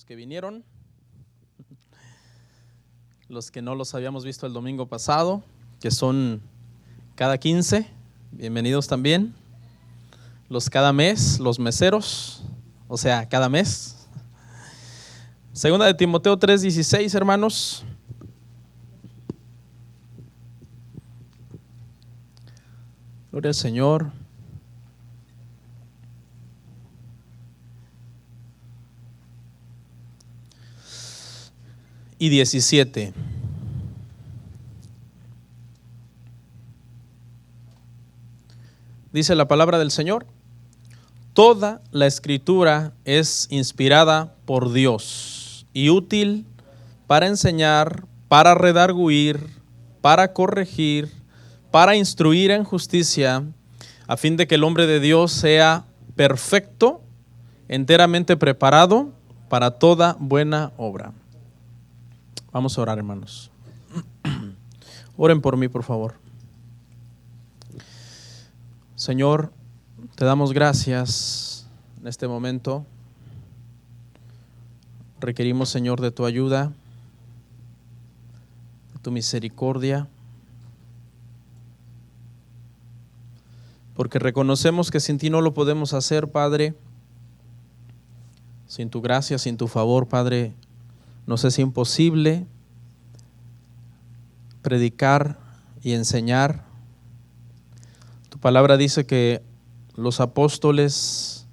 que vinieron, los que no los habíamos visto el domingo pasado, que son cada 15, bienvenidos también. Los cada mes, los meseros, o sea, cada mes. Segunda de Timoteo 3:16, hermanos. Gloria al Señor. Y 17. Dice la palabra del Señor: toda la Escritura es inspirada por Dios y útil para enseñar, para redarguir, para corregir, para instruir en justicia, a fin de que el hombre de Dios sea perfecto, enteramente preparado para toda buena obra. Vamos a orar, hermanos. Oren por mí, por favor. Señor, te damos gracias en este momento. Requerimos, Señor, de tu ayuda, de tu misericordia, porque reconocemos que sin ti no lo podemos hacer, Padre. Sin tu gracia, sin tu favor, Padre, nos es imposible predicar y enseñar. Tu palabra dice que los apóstoles,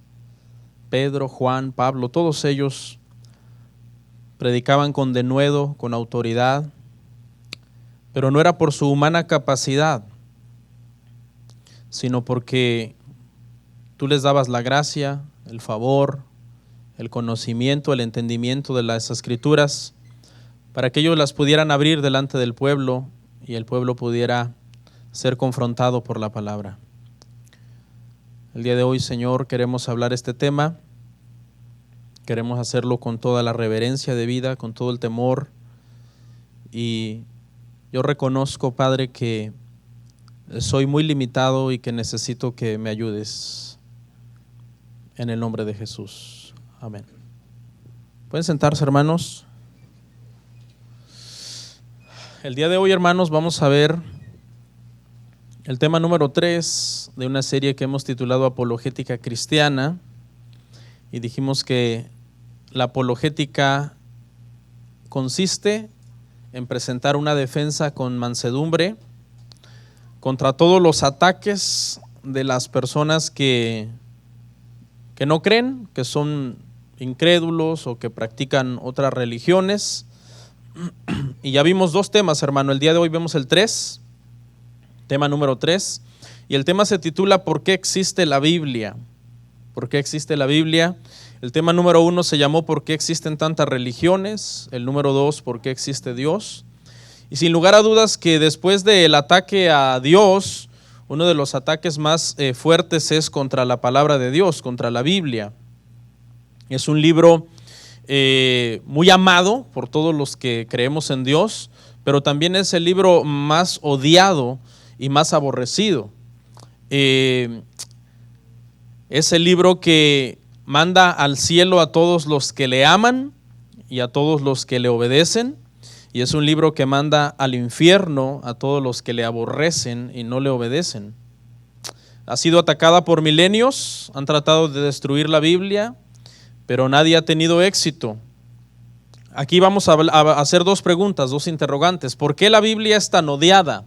Pedro, Juan, Pablo, todos ellos predicaban con denuedo, con autoridad, pero no era por su humana capacidad, sino porque tú les dabas la gracia, el favor, el conocimiento, el entendimiento de las Escrituras, para que ellos las pudieran abrir delante del pueblo y el pueblo pudiera ser confrontado por la palabra. El día de hoy, Señor, queremos hablar este tema. Queremos hacerlo con toda la reverencia de vida, con todo el temor. Y yo reconozco, Padre, que soy muy limitado y que necesito que me ayudes. En el nombre de Jesús. Amén. ¿Pueden sentarse, hermanos? El día de hoy, hermanos, vamos a ver el tema número 3 de una serie que hemos titulado Apologética Cristiana. Y dijimos que la apologética consiste en presentar una defensa con mansedumbre contra todos los ataques de las personas que no creen, que son incrédulos o que practican otras religiones. Y ya vimos dos temas, hermano. El día de hoy vemos el 3, tema número 3, y el tema se titula ¿por qué existe la Biblia? ¿Por qué existe la Biblia? El tema número 1 se llamó ¿por qué existen tantas religiones? El número 2, ¿por qué existe Dios? Y sin lugar a dudas que después del ataque a Dios, uno de los ataques más fuertes es contra la palabra de Dios, contra la Biblia. Es un libro muy amado por todos los que creemos en Dios, pero también es el libro más odiado y más aborrecido. Es el libro que manda al cielo a todos los que le aman y a todos los que le obedecen, y es un libro que manda al infierno a todos los que le aborrecen y no le obedecen. Ha sido atacada por milenios, han tratado de destruir la Biblia, pero nadie ha tenido éxito. Aquí vamos a hacer dos preguntas, dos interrogantes. ¿Por qué la Biblia es tan odiada?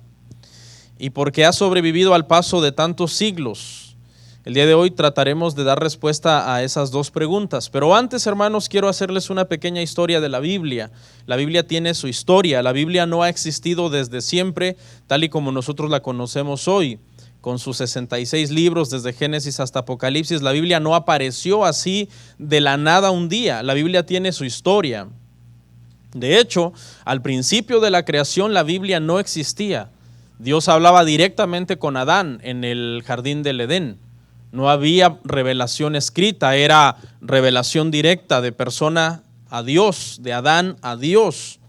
¿Y por qué ha sobrevivido al paso de tantos siglos? El día de hoy trataremos de dar respuesta a esas dos preguntas. Pero antes, hermanos, quiero hacerles una pequeña historia de la Biblia. La Biblia tiene su historia. La Biblia no ha existido desde siempre, tal y como nosotros la conocemos hoy, con sus 66 libros desde Génesis hasta Apocalipsis. La Biblia no apareció así de la nada un día. La Biblia tiene su historia. De hecho, al principio de la creación la Biblia no existía. Dios hablaba directamente con Adán en el jardín del Edén. No había revelación escrita, era revelación directa de persona a Dios, de Adán a Dios.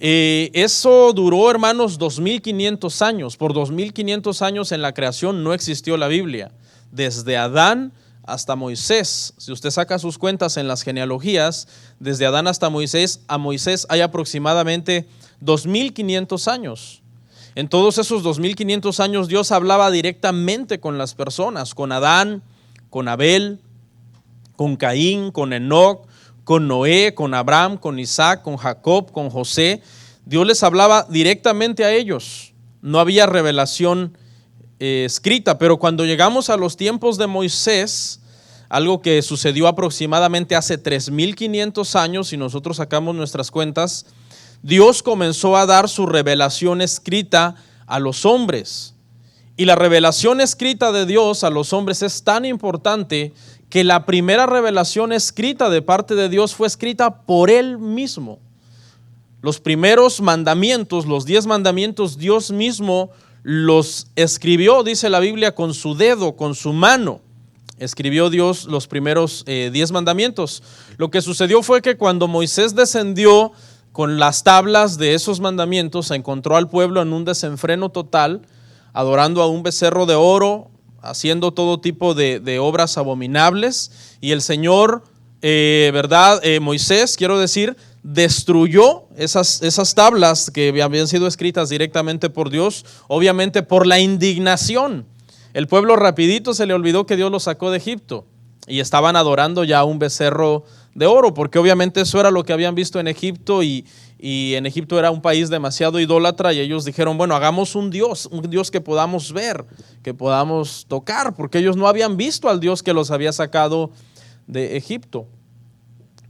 Eso duró, hermanos, 2500 años. Por 2500 años en la creación no existió la Biblia. Desde Adán hasta Moisés. Si usted saca sus cuentas en las genealogías, desde Adán hasta Moisés, a Moisés hay aproximadamente 2500 años. En todos esos 2500 años Dios hablaba directamente con las personas, con Adán, con Abel, con Caín, con Enoc, con Noé, con Abraham, con Isaac, con Jacob, con José. Dios les hablaba directamente a ellos. No había revelación escrita, pero cuando llegamos a los tiempos de Moisés, algo que sucedió aproximadamente hace 3500 años, y nosotros sacamos nuestras cuentas, Dios comenzó a dar su revelación escrita a los hombres. Y la revelación escrita de Dios a los hombres es tan importante que la primera revelación escrita de parte de Dios fue escrita por Él mismo. Los primeros mandamientos, los 10 mandamientos, Dios mismo los escribió, dice la Biblia, con su dedo, con su mano. Escribió Dios los primeros 10 mandamientos. Lo que sucedió fue que cuando Moisés descendió con las tablas de esos mandamientos, encontró al pueblo en un desenfreno total, adorando a un becerro de oro, haciendo todo tipo de obras abominables. Y el Señor, Moisés, quiero decir, destruyó esas tablas que habían sido escritas directamente por Dios, obviamente por la indignación. El pueblo rapidito se le olvidó que Dios los sacó de Egipto y estaban adorando ya un becerro de oro, porque obviamente eso era lo que habían visto en Egipto, y en Egipto era un país demasiado idólatra, y ellos dijeron, bueno, hagamos un Dios que podamos ver, que podamos tocar, porque ellos no habían visto al Dios que los había sacado de Egipto.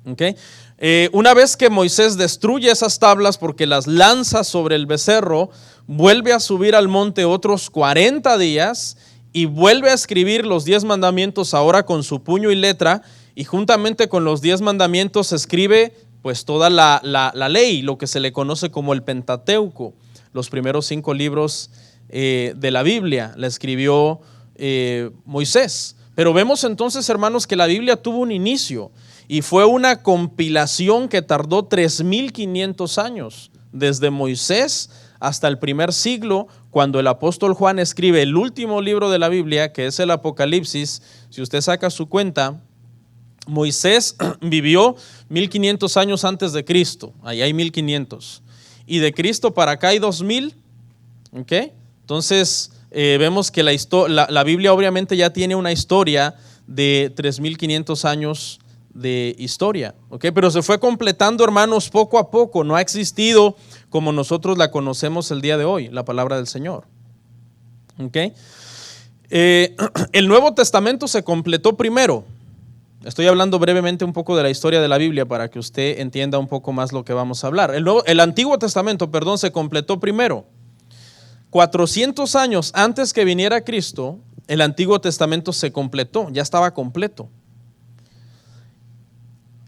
¿Okay? Una vez que Moisés destruye esas tablas porque las lanza sobre el becerro, vuelve a subir al monte otros 40 días y vuelve a escribir los 10 mandamientos ahora con su puño y letra, y juntamente con los 10 mandamientos escribe pues toda la ley, lo que se le conoce como el Pentateuco, los primeros 5 libros de la Biblia, la escribió Moisés. Pero vemos entonces, hermanos, que la Biblia tuvo un inicio y fue una compilación que tardó 3500 años, desde Moisés hasta el primer siglo, cuando el apóstol Juan escribe el último libro de la Biblia, que es el Apocalipsis. Si usted saca su cuenta, Moisés vivió 1500 años antes de Cristo, ahí hay 1500, y de Cristo para acá hay 2000, ¿okay? Entonces vemos que la Biblia obviamente ya tiene una historia de 3500 años de historia, ¿okay? Pero se fue completando, hermanos, poco a poco, no ha existido como nosotros la conocemos el día de hoy, la palabra del Señor, ¿okay? El Nuevo Testamento se completó primero. Estoy hablando brevemente un poco de la historia de la Biblia para que usted entienda un poco más lo que vamos a hablar. El Antiguo Testamento, se completó primero. 400 años antes que viniera Cristo, el Antiguo Testamento se completó, ya estaba completo.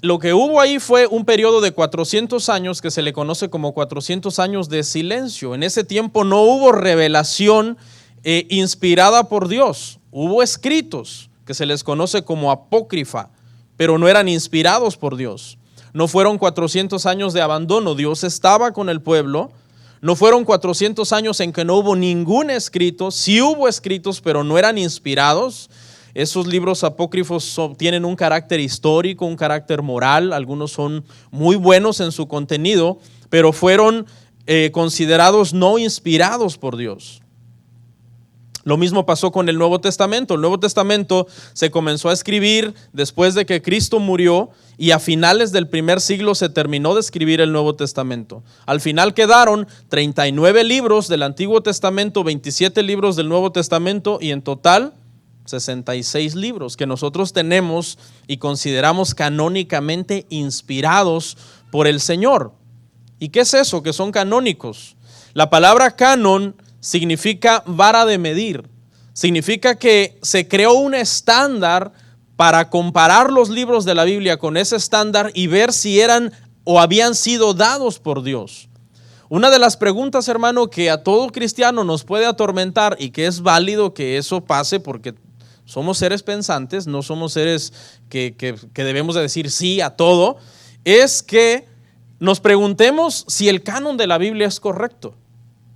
Lo que hubo ahí fue un periodo de 400 años que se le conoce como 400 años de silencio. En ese tiempo no hubo revelación inspirada por Dios. Hubo escritos que se les conoce como apócrifa, pero no eran inspirados por Dios. No fueron 400 años de abandono, Dios estaba con el pueblo. No fueron 400 años en que no hubo ningún escrito, sí hubo escritos, pero no eran inspirados. Esos libros apócrifos tienen un carácter histórico, un carácter moral, algunos son muy buenos en su contenido, pero fueron considerados no inspirados por Dios. Lo mismo pasó con el Nuevo Testamento. El Nuevo Testamento se comenzó a escribir después de que Cristo murió, y a finales del primer siglo se terminó de escribir el Nuevo Testamento. Al final quedaron 39 libros del Antiguo Testamento, 27 libros del Nuevo Testamento, y en total 66 libros que nosotros tenemos y consideramos canónicamente inspirados por el Señor. ¿Y qué es eso? Que son canónicos. La palabra canon significa vara de medir. Significa que se creó un estándar para comparar los libros de la Biblia con ese estándar y ver si eran o habían sido dados por Dios. Una de las preguntas, hermano, que a todo cristiano nos puede atormentar, y que es válido que eso pase porque somos seres pensantes, no somos seres que debemos de decir sí a todo, es que nos preguntemos si el canon de la Biblia es correcto.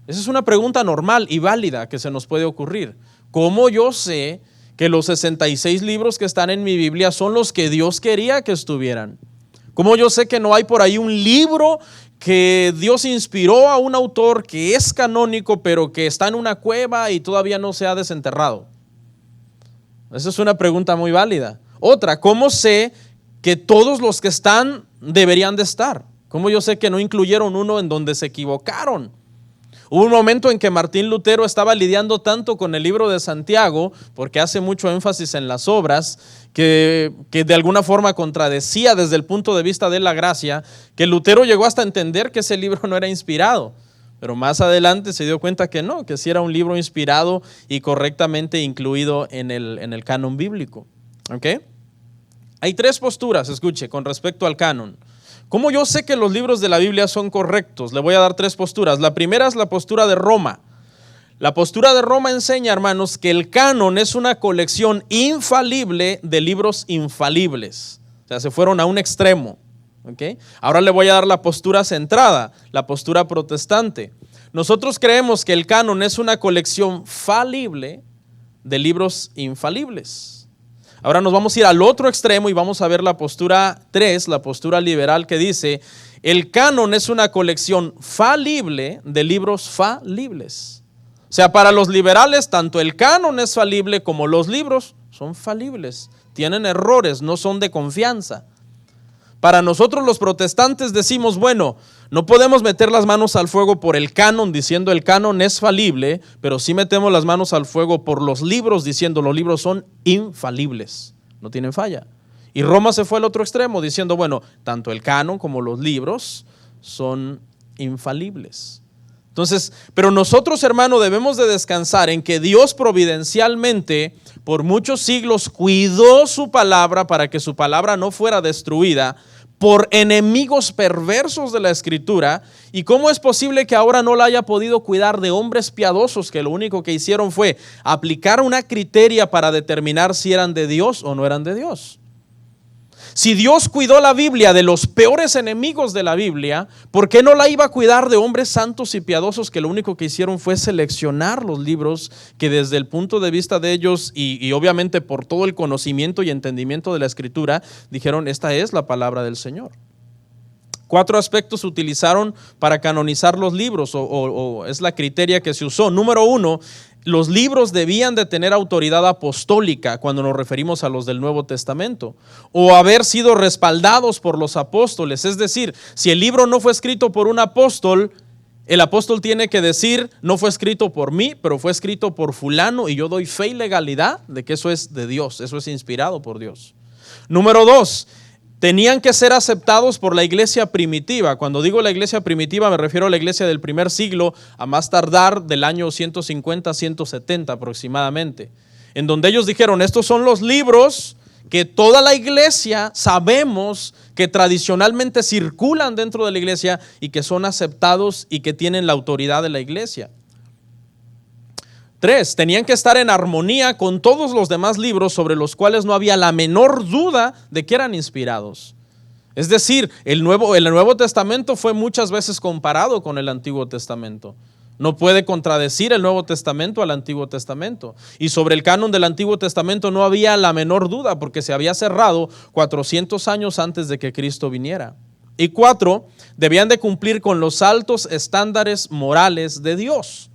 Esa es una pregunta normal y válida que se nos puede ocurrir. ¿Cómo yo sé que los 66 libros que están en mi Biblia son los que Dios quería que estuvieran? ¿Cómo yo sé que no hay por ahí un libro que Dios inspiró a un autor que es canónico, pero que está en una cueva y todavía no se ha desenterrado? Esa es una pregunta muy válida. Otra, ¿cómo sé que todos los que están deberían de estar? ¿Cómo yo sé que no incluyeron uno en donde se equivocaron? Hubo un momento en que Martín Lutero estaba lidiando tanto con el libro de Santiago, porque hace mucho énfasis en las obras, que de alguna forma contradecía desde el punto de vista de la gracia, que Lutero llegó hasta entender que ese libro no era inspirado. Pero más adelante se dio cuenta que no, que sí era un libro inspirado y correctamente incluido en el canon bíblico. ¿Ok? Hay tres posturas, escuche, con respecto al canon. ¿Cómo yo sé que los libros de la Biblia son correctos? Le voy a dar tres posturas. La primera es la postura de Roma. La postura de Roma enseña, hermanos, que el canon es una colección infalible de libros infalibles. O sea, se fueron a un extremo. ¿Okay? Ahora le voy a dar la postura centrada, la postura protestante. Nosotros creemos que el canon es una colección falible de libros infalibles. Ahora nos vamos a ir al otro extremo y vamos a ver la postura 3, la postura liberal, que dice: el canon es una colección falible de libros falibles. O sea, para los liberales, tanto el canon es falible como los libros son falibles. Tienen errores, no son de confianza. Para nosotros los protestantes decimos, bueno, no podemos meter las manos al fuego por el canon diciendo el canon es falible, pero sí metemos las manos al fuego por los libros diciendo los libros son infalibles, no tienen falla. Y Roma se fue al otro extremo diciendo, bueno, tanto el canon como los libros son infalibles. Entonces, pero nosotros, hermano, debemos de descansar en que Dios providencialmente por muchos siglos cuidó su palabra para que su palabra no fuera destruida por enemigos perversos de la Escritura. ¿Y cómo es posible que ahora no la haya podido cuidar de hombres piadosos que lo único que hicieron fue aplicar una criteria para determinar si eran de Dios o no eran de Dios? Si Dios cuidó la Biblia de los peores enemigos de la Biblia, ¿por qué no la iba a cuidar de hombres santos y piadosos que lo único que hicieron fue seleccionar los libros que desde el punto de vista de ellos y obviamente por todo el conocimiento y entendimiento de la Escritura, dijeron, esta es la palabra del Señor? 4 aspectos se utilizaron para canonizar los libros o es la criteria que se usó. Número 1, los libros debían de tener autoridad apostólica cuando nos referimos a los del Nuevo Testamento, o haber sido respaldados por los apóstoles. Es decir, si el libro no fue escrito por un apóstol, el apóstol tiene que decir, no fue escrito por mí, pero fue escrito por fulano, y yo doy fe y legalidad de que eso es de Dios, eso es inspirado por Dios. Número 2, tenían que ser aceptados por la iglesia primitiva. Cuando digo la iglesia primitiva me refiero a la iglesia del primer siglo, a más tardar del año 150, 170 aproximadamente, en donde ellos dijeron, estos son los libros que toda la iglesia sabemos que tradicionalmente circulan dentro de la iglesia y que son aceptados y que tienen la autoridad de la iglesia. 3, tenían que estar en armonía con todos los demás libros sobre los cuales no había la menor duda de que eran inspirados. Es decir, el Nuevo Testamento fue muchas veces comparado con el Antiguo Testamento. No puede contradecir el Nuevo Testamento al Antiguo Testamento. Y sobre el canon del Antiguo Testamento no había la menor duda porque se había cerrado 400 años antes de que Cristo viniera. Y 4, debían de cumplir con los altos estándares morales de Dios.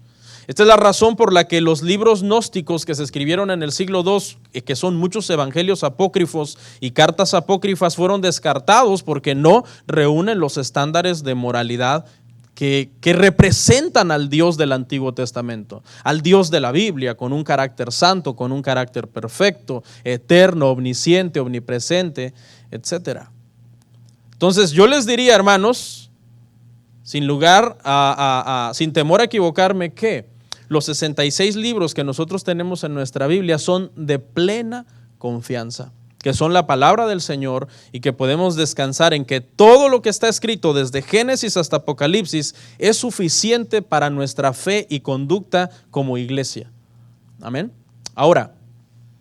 Esta es la razón por la que los libros gnósticos que se escribieron en el siglo II, que son muchos evangelios apócrifos y cartas apócrifas, fueron descartados porque no reúnen los estándares de moralidad que representan al Dios del Antiguo Testamento, al Dios de la Biblia, con un carácter santo, con un carácter perfecto, eterno, omnisciente, omnipresente, etc. Entonces yo les diría, hermanos, sin temor a equivocarme, que los 66 libros que nosotros tenemos en nuestra Biblia son de plena confianza, que son la palabra del Señor y que podemos descansar en que todo lo que está escrito desde Génesis hasta Apocalipsis es suficiente para nuestra fe y conducta como iglesia. Amén. Ahora,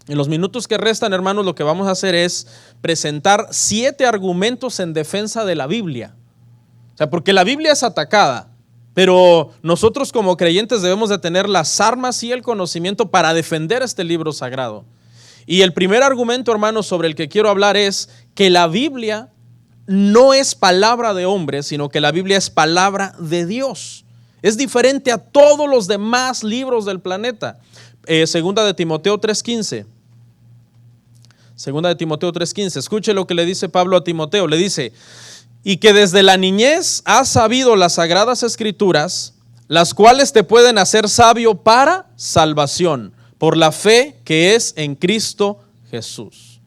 en los minutos que restan, hermanos, lo que vamos a hacer es presentar 7 argumentos en defensa de la Biblia. O sea, porque la Biblia es atacada, pero nosotros como creyentes debemos de tener las armas y el conocimiento para defender este libro sagrado. Y el primer argumento, hermanos, sobre el que quiero hablar es que la Biblia no es palabra de hombre, sino que la Biblia es palabra de Dios. Es diferente a todos los demás libros del planeta. Segunda de Timoteo 3:15. Segunda de Timoteo 3:15. Escuche lo que le dice Pablo a Timoteo. Le dice: y que desde la niñez has sabido las sagradas escrituras, las cuales te pueden hacer sabio para salvación, por la fe que es en Cristo Jesús.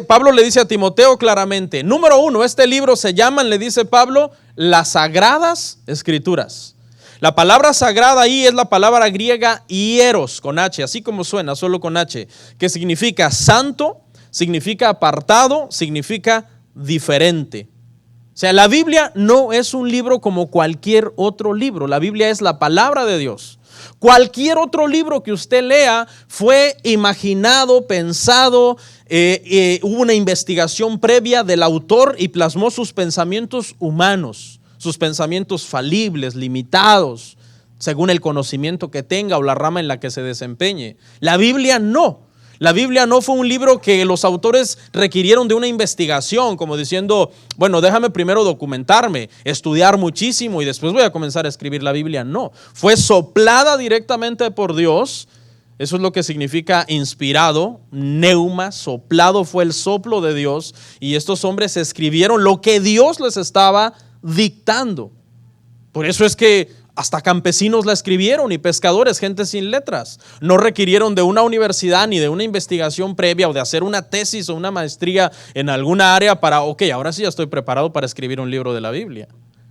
Pablo le dice a Timoteo claramente, número uno, este libro se llaman, le dice Pablo, las sagradas escrituras. La palabra sagrada ahí es la palabra griega hieros, con H, así como suena, solo con H, que significa santo, significa apartado, significa diferente. O sea, la Biblia no es un libro como cualquier otro libro, la Biblia es la palabra de Dios. Cualquier otro libro que usted lea fue imaginado, pensado, hubo una investigación previa del autor y plasmó sus pensamientos humanos, sus pensamientos falibles, limitados, según el conocimiento que tenga o la rama en la que se desempeñe. La Biblia no. La Biblia no fue un libro que los autores requirieron de una investigación, como diciendo, bueno, déjame primero documentarme, estudiar muchísimo y después voy a comenzar a escribir la Biblia. No, fue soplada directamente por Dios. Eso es lo que significa inspirado, neuma, soplado fue el soplo de Dios. Y estos hombres escribieron lo que Dios les estaba dictando. Por eso es que hasta campesinos la escribieron y pescadores, gente sin letras. No requirieron de una universidad ni de una investigación previa o de hacer una tesis o una maestría en alguna área para, ok, ahora sí ya estoy preparado para escribir un libro de la Biblia.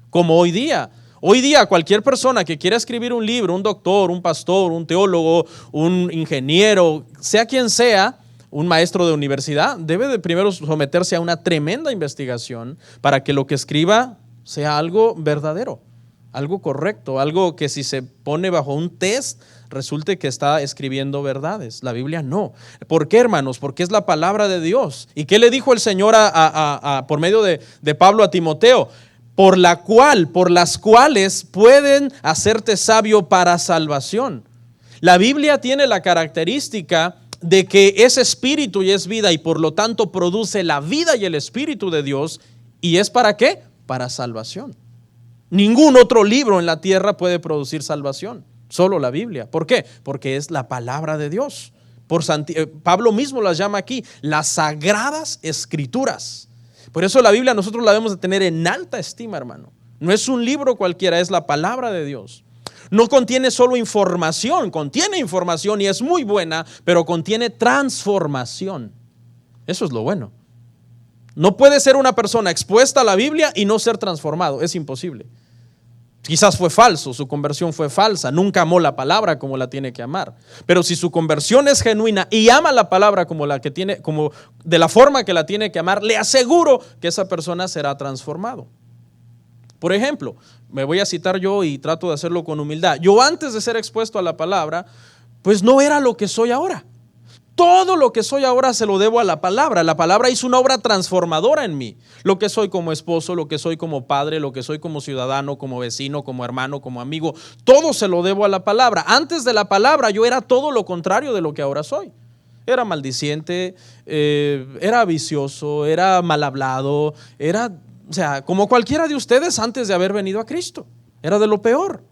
Como hoy día. Hoy día cualquier persona que quiera escribir un libro, un doctor, un pastor, un teólogo, un ingeniero, sea quien sea, un maestro de universidad, debe de primero someterse a una tremenda investigación para que lo que escriba sea algo verdadero. Algo correcto, algo que si se pone bajo un test resulte que está escribiendo verdades. La Biblia no. ¿Por qué, hermanos? Porque es la palabra de Dios. ¿Y qué le dijo el Señor por medio de Pablo a Timoteo? Por las cuales pueden hacerte sabio para salvación. La Biblia tiene la característica de que es espíritu y es vida y por lo tanto produce la vida y el espíritu de Dios. ¿Y es para qué? Para salvación. Ningún otro libro en la tierra puede producir salvación, solo la Biblia. ¿Por qué? Porque es la palabra de Dios. Pablo mismo las llama aquí las sagradas escrituras. Por eso la Biblia nosotros la debemos de tener en alta estima, hermano. No es un libro cualquiera, es la palabra de Dios. No contiene solo información, contiene información y es muy buena, pero contiene transformación. Eso es lo bueno. No puede ser una persona expuesta a la Biblia y no ser transformado, es imposible. Quizás fue falso, su conversión fue falsa, nunca amó la palabra como la tiene que amar. Pero si su conversión es genuina y ama la palabra como de la forma que la tiene que amar, le aseguro que esa persona será transformado. Por ejemplo, me voy a citar yo y trato de hacerlo con humildad. Yo antes de ser expuesto a la palabra, pues no era lo que soy ahora. Todo lo que soy ahora se lo debo a la palabra. La palabra hizo una obra transformadora en mí. Lo que soy como esposo, lo que soy como padre, lo que soy como ciudadano, como vecino, como hermano, como amigo, todo se lo debo a la palabra. Antes de la palabra yo era todo lo contrario de lo que ahora soy. Era maldiciente, era vicioso, era mal hablado, como cualquiera de ustedes antes de haber venido a Cristo. Era de lo peor.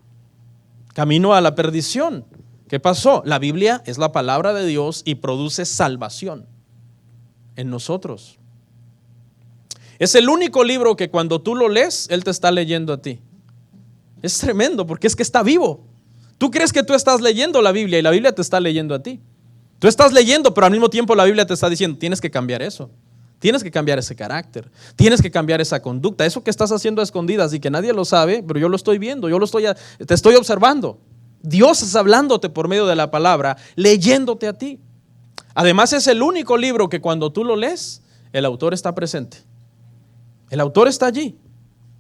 Camino a la perdición. ¿Qué pasó? La Biblia es la palabra de Dios y produce salvación en nosotros. Es el único libro que cuando tú lo lees, Él te está leyendo a ti. Es tremendo porque es que está vivo. Tú crees que tú estás leyendo la Biblia y la Biblia te está leyendo a ti. Tú estás leyendo, pero al mismo tiempo la Biblia te está diciendo, tienes que cambiar eso. Tienes que cambiar ese carácter, tienes que cambiar esa conducta. Eso que estás haciendo a escondidas y que nadie lo sabe, pero yo lo estoy viendo, te estoy observando. Dios está hablándote por medio de la palabra, leyéndote a ti. Además es el único libro que cuando tú lo lees, el autor está presente. El autor está allí.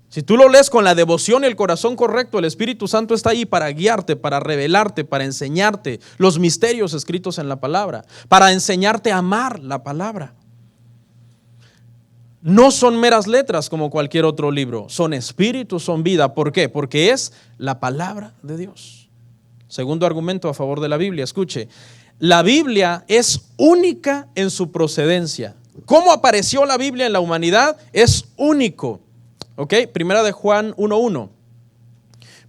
Si tú lo lees con la devoción y el corazón correcto, el Espíritu Santo está allí para guiarte, para revelarte, para enseñarte los misterios escritos en la palabra, para enseñarte a amar la palabra. No son meras letras como cualquier otro libro, son espíritu, son vida. ¿Por qué? Porque es la palabra de Dios. Segundo argumento a favor de la Biblia, escuche, La Biblia es única en su procedencia. ¿Cómo apareció la Biblia en la humanidad? Es único. ¿Ok? Primera de Juan 1:1.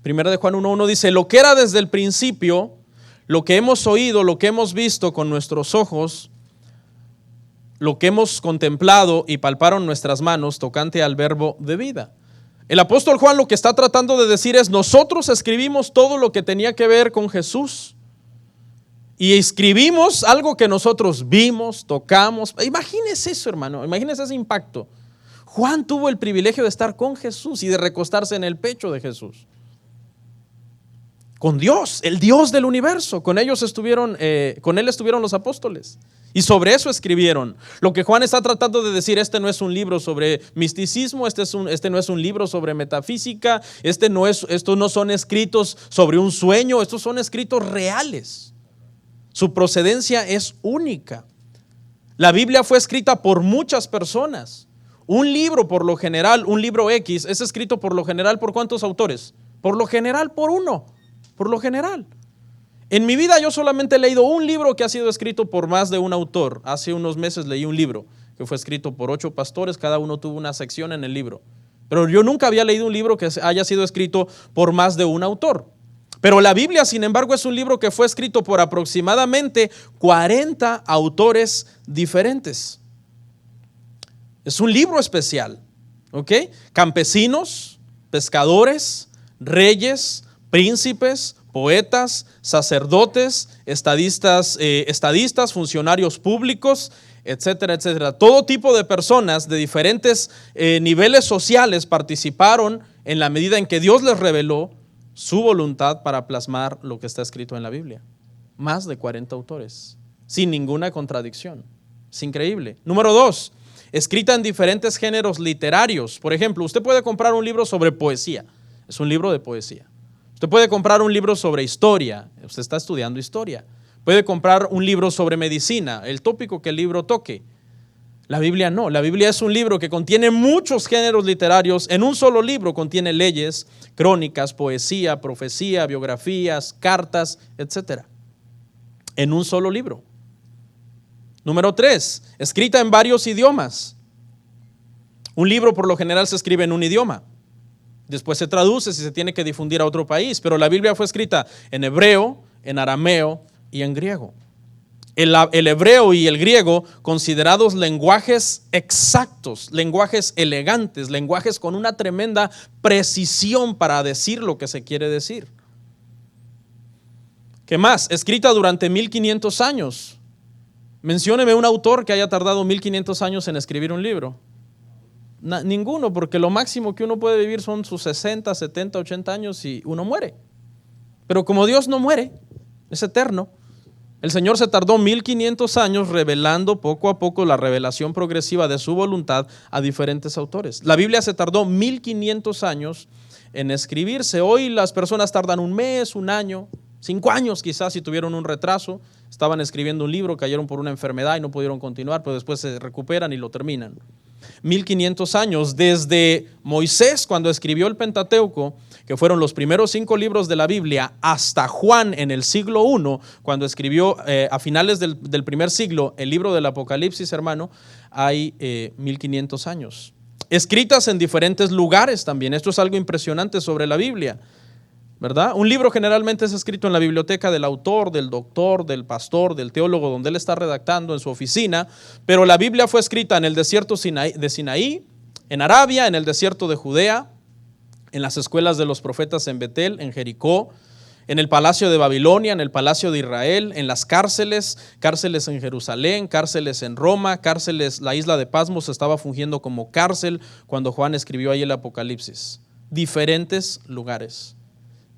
Primera de Juan 1:1 dice: lo que era desde el principio, lo que hemos oído, lo que hemos visto con nuestros ojos, lo que hemos contemplado y palparon nuestras manos tocante al verbo de vida. El apóstol Juan lo que está tratando de decir es: nosotros escribimos todo lo que tenía que ver con Jesús. Y escribimos algo que nosotros vimos, tocamos. Imagínese eso, hermano, imagínese ese impacto. Juan tuvo el privilegio de estar con Jesús y de recostarse en el pecho de Jesús. Con Dios, el Dios del universo. Con él estuvieron los apóstoles. Y sobre eso escribieron. Lo que Juan está tratando de decir: este no es un libro sobre misticismo, este no es un libro sobre metafísica, estos no son escritos sobre un sueño, estos son escritos reales. Su procedencia es única. La Biblia fue escrita por muchas personas. Un libro, por lo general, un libro X, es escrito por lo general ¿por cuántos autores? Por lo general por uno, por lo general. En mi vida yo solamente he leído un libro que ha sido escrito por más de un autor. Hace unos meses leí un libro que fue escrito por 8 pastores, cada uno tuvo una sección en el libro. Pero yo nunca había leído un libro que haya sido escrito por más de un autor. Pero la Biblia, sin embargo, es un libro que fue escrito por aproximadamente 40 autores diferentes. Es un libro especial, ¿ok? Campesinos, pescadores, reyes, príncipes, poetas, sacerdotes, estadistas, funcionarios públicos, etcétera, etcétera. Todo tipo de personas de diferentes niveles sociales participaron en la medida en que Dios les reveló su voluntad para plasmar lo que está escrito en la Biblia. Más de 40 autores, sin ninguna contradicción. Es increíble. Número 2, escrita en diferentes géneros literarios. Por ejemplo, usted puede comprar un libro sobre poesía. Es un libro de poesía. Usted puede comprar un libro sobre historia. Usted está estudiando historia. Puede comprar un libro sobre medicina, el tópico que el libro toque. La Biblia no. La Biblia es un libro que contiene muchos géneros literarios. En un solo libro contiene leyes, crónicas, poesía, profecía, biografías, cartas, etc. En un solo libro. Número 3, escrita en varios idiomas. Un libro por lo general se escribe en un idioma. Después se traduce si se tiene que difundir a otro país. Pero la Biblia fue escrita en hebreo, en arameo y en griego. El hebreo y el griego considerados lenguajes exactos, lenguajes elegantes, lenguajes con una tremenda precisión para decir lo que se quiere decir. ¿Qué más? Escrita durante 1500 años. Mencióneme un autor que haya tardado 1500 años en escribir un libro. Ninguno, porque lo máximo que uno puede vivir son sus 60, 70, 80 años y uno muere. Pero como Dios no muere, es eterno. El Señor se tardó 1500 años revelando poco a poco la revelación progresiva de su voluntad a diferentes autores. La Biblia se tardó 1500 años en escribirse. Hoy las personas tardan un mes, un año, 5 años quizás si tuvieron un retraso. Estaban escribiendo un libro, cayeron por una enfermedad y no pudieron continuar, pero después se recuperan y lo terminan. 1500 años desde Moisés cuando escribió el Pentateuco, que fueron los primeros 5 libros de la Biblia, hasta Juan en el siglo I, cuando escribió a finales del primer siglo el libro del Apocalipsis, hermano, hay 1500 años. Escritas en diferentes lugares también. Esto es algo impresionante sobre la Biblia, ¿verdad? Un libro generalmente es escrito en la biblioteca del autor, del doctor, del pastor, del teólogo, donde él está redactando en su oficina, pero la Biblia fue escrita en el desierto de Sinaí, en Arabia, en el desierto de Judea, en las escuelas de los profetas en Betel, en Jericó, en el palacio de Babilonia, en el palacio de Israel, en las cárceles en Jerusalén, cárceles en Roma, cárceles, la isla de Patmos estaba fungiendo como cárcel cuando Juan escribió ahí el Apocalipsis. Diferentes lugares.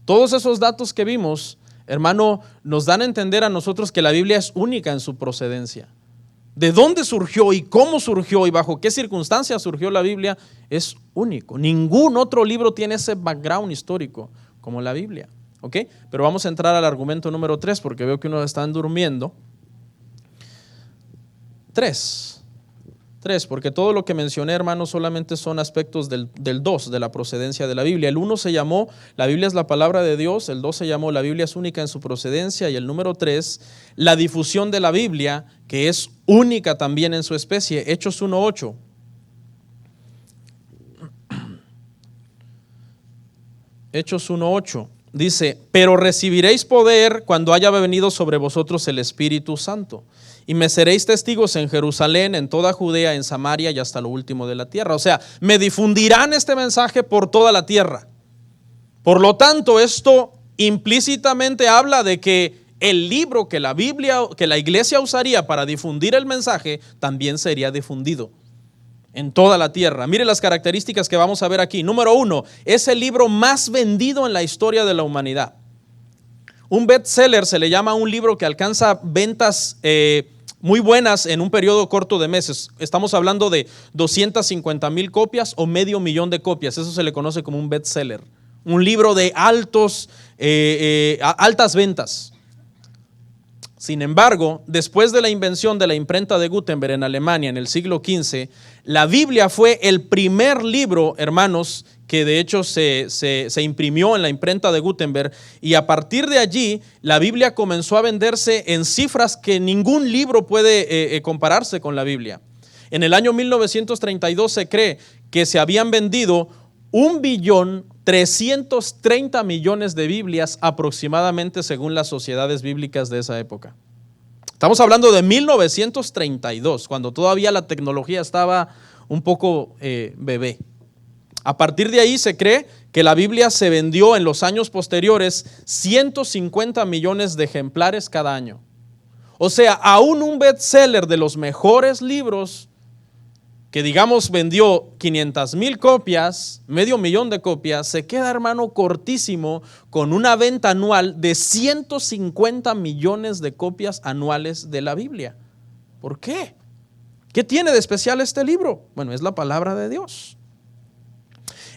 Todos esos datos que vimos, hermano, nos dan a entender a nosotros que la Biblia es única en su procedencia. De dónde surgió y cómo surgió y bajo qué circunstancias surgió la Biblia es único. Ningún otro libro tiene ese background histórico como la Biblia. ¿Ok? Pero vamos a entrar al argumento número 3 porque veo que unos están durmiendo. 3. Tres, porque todo lo que mencioné, hermanos, solamente son aspectos del 2, de la procedencia de la Biblia. El 1 se llamó, la Biblia es la palabra de Dios. El 2 se llamó, la Biblia es única en su procedencia. Y el número 3, la difusión de la Biblia, que es única también en su especie. Hechos 1:8. Hechos 1:8 dice: pero recibiréis poder cuando haya venido sobre vosotros el Espíritu Santo, y me seréis testigos en Jerusalén, en toda Judea, en Samaria y hasta lo último de la tierra. O sea, me difundirán este mensaje por toda la tierra. Por lo tanto, esto implícitamente habla de que el libro que la Biblia, que la iglesia usaría para difundir el mensaje, también sería difundido en toda la tierra. Mire las características que vamos a ver aquí. Número 1, es el libro más vendido en la historia de la humanidad. Un bestseller se le llama a un libro que alcanza ventas muy buenas en un periodo corto de meses. Estamos hablando de 250,000 copias o 500,000 de copias. Eso se le conoce como un bestseller. Un libro de altas ventas. Sin embargo, después de la invención de la imprenta de Gutenberg en Alemania en el siglo XV, la Biblia fue el primer libro, hermanos, que de hecho se imprimió en la imprenta de Gutenberg, y a partir de allí la Biblia comenzó a venderse en cifras que ningún libro puede compararse con la Biblia. En el año 1932 se cree que se habían vendido 1.330.000.000 de Biblias aproximadamente, según las sociedades bíblicas de esa época. Estamos hablando de 1932, cuando todavía la tecnología estaba un poco bebé. A partir de ahí se cree que la Biblia se vendió en los años posteriores 150 millones de ejemplares cada año. O sea, aún un bestseller de los mejores libros, que digamos vendió 500,000 copias, 500,000 de copias, se queda, hermano, cortísimo con una venta anual de 150 millones de copias anuales de la Biblia. ¿Por qué? ¿Qué tiene de especial este libro? Bueno, es la palabra de Dios.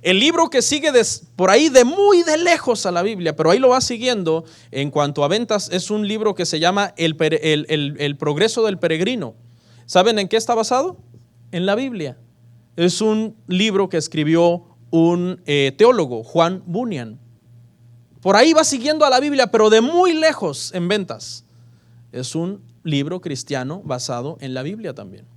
El libro que sigue por ahí de muy de lejos a la Biblia, pero ahí lo va siguiendo en cuanto a ventas, es un libro que se llama El Progreso del Peregrino. ¿Saben en qué está basado? En la Biblia. Es un libro que escribió un teólogo, Juan Bunyan. Por ahí va siguiendo a la Biblia, pero de muy lejos en ventas. Es un libro cristiano basado en la Biblia también.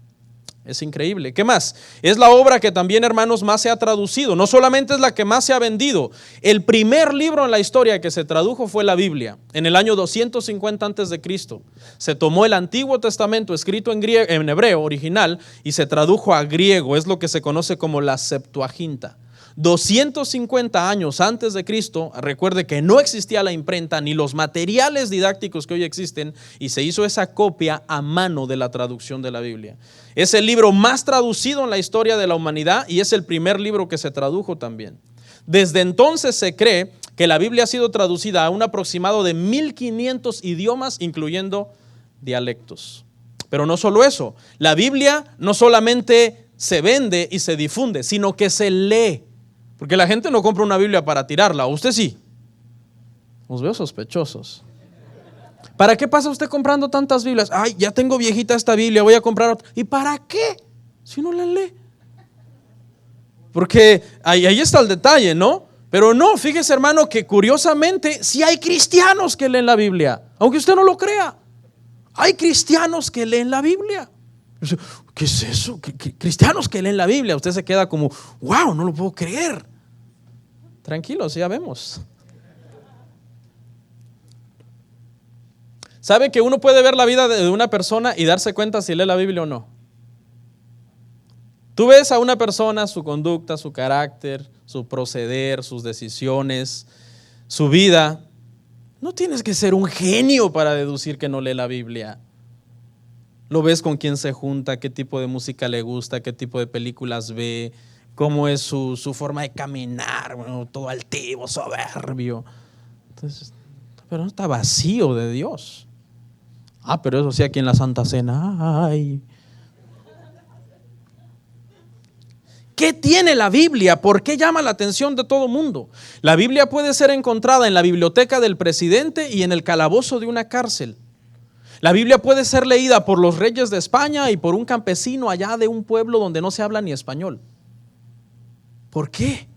Es increíble. ¿Qué más? Es la obra que también, hermanos, más se ha traducido. No solamente es la que más se ha vendido. El primer libro en la historia que se tradujo fue la Biblia. En el año 250 antes de Cristo se tomó el Antiguo Testamento escrito en hebreo original y se tradujo a griego. Es lo que se conoce como la Septuaginta. 250 años antes de Cristo, recuerde que no existía la imprenta ni los materiales didácticos que hoy existen, y se hizo esa copia a mano de la traducción de la Biblia. Es el libro más traducido en la historia de la humanidad y es el primer libro que se tradujo también. Desde entonces se cree que la Biblia ha sido traducida a un aproximado de 1,500 idiomas, incluyendo dialectos. Pero no solo eso, la Biblia no solamente se vende y se difunde, sino que se lee. Porque la gente no compra una Biblia para tirarla, ¿o usted sí? Os veo sospechosos. ¿Para qué pasa usted comprando tantas Biblias? Ay, ya tengo viejita esta Biblia, voy a comprar otra. ¿Y para qué? Si no la lee. Porque ahí está el detalle, ¿no? Pero no, fíjese, hermano, que curiosamente sí hay cristianos que leen la Biblia, aunque usted no lo crea. Hay cristianos que leen la Biblia. ¿Qué es eso? Cristianos que leen la Biblia. Usted se queda como, wow, no lo puedo creer. Tranquilos, ya vemos. ¿Sabe que uno puede ver la vida de una persona y darse cuenta si lee la Biblia o no? Tú ves a una persona, su conducta, su carácter, su proceder, sus decisiones, su vida. No tienes que ser un genio para deducir que no lee la Biblia. Lo ves con quién se junta, qué tipo de música le gusta, qué tipo de películas ve, cómo es su forma de caminar, bueno, todo altivo, soberbio. Entonces, pero no está vacío de Dios. Pero eso sí, aquí en la Santa Cena, ay. ¿Qué tiene la Biblia? ¿Por qué llama la atención de todo mundo? La Biblia puede ser encontrada en la biblioteca del presidente y en el calabozo de una cárcel. La Biblia puede ser leída por los reyes de España y por un campesino allá de un pueblo donde no se habla ni español. ¿Por qué?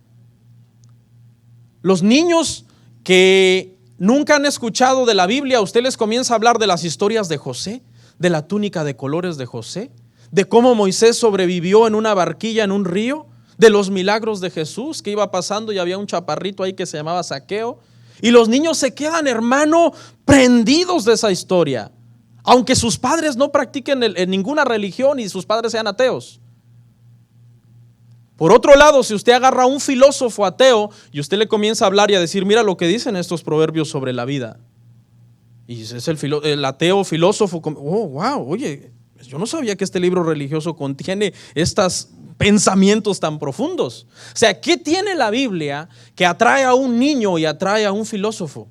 Los niños que nunca han escuchado de la Biblia, usted les comienza a hablar de las historias de José, de la túnica de colores de José, de cómo Moisés sobrevivió en una barquilla en un río, de los milagros de Jesús que iba pasando y había un chaparrito ahí que se llamaba Zaqueo. Y los niños se quedan, hermano, prendidos de esa historia, aunque sus padres no practiquen en ninguna religión y sus padres sean ateos. Por otro lado, si usted agarra a un filósofo ateo y usted le comienza a hablar y a decir, mira lo que dicen estos proverbios sobre la vida, y es el ateo filósofo, oh, wow, oye, yo no sabía que este libro religioso contiene estos pensamientos tan profundos. O sea, ¿qué tiene la Biblia que atrae a un niño y atrae a un filósofo?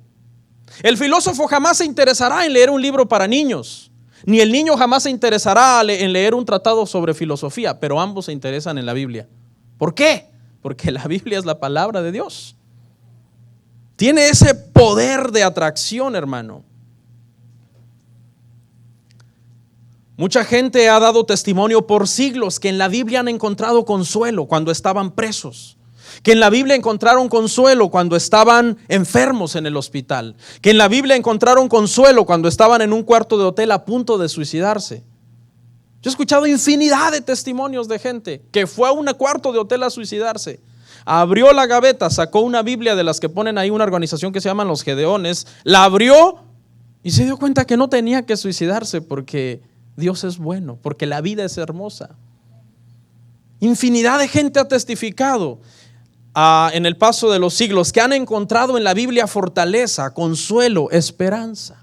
El filósofo jamás se interesará en leer un libro para niños, ni el niño jamás se interesará en leer un tratado sobre filosofía, pero ambos se interesan en la Biblia. ¿Por qué? Porque la Biblia es la palabra de Dios. Tiene ese poder de atracción, hermano. Mucha gente ha dado testimonio por siglos que en la Biblia han encontrado consuelo cuando estaban presos, que en la Biblia encontraron consuelo cuando estaban enfermos en el hospital, que en la Biblia encontraron consuelo cuando estaban en un cuarto de hotel a punto de suicidarse. Yo he escuchado infinidad de testimonios de gente que fue a un cuarto de hotel a suicidarse, abrió la gaveta, sacó una Biblia de las que ponen ahí una organización que se llaman los Gedeones, la abrió y se dio cuenta que no tenía que suicidarse porque Dios es bueno, porque la vida es hermosa. Infinidad de gente ha testificado en el paso de los siglos que han encontrado en la Biblia fortaleza, consuelo, esperanza.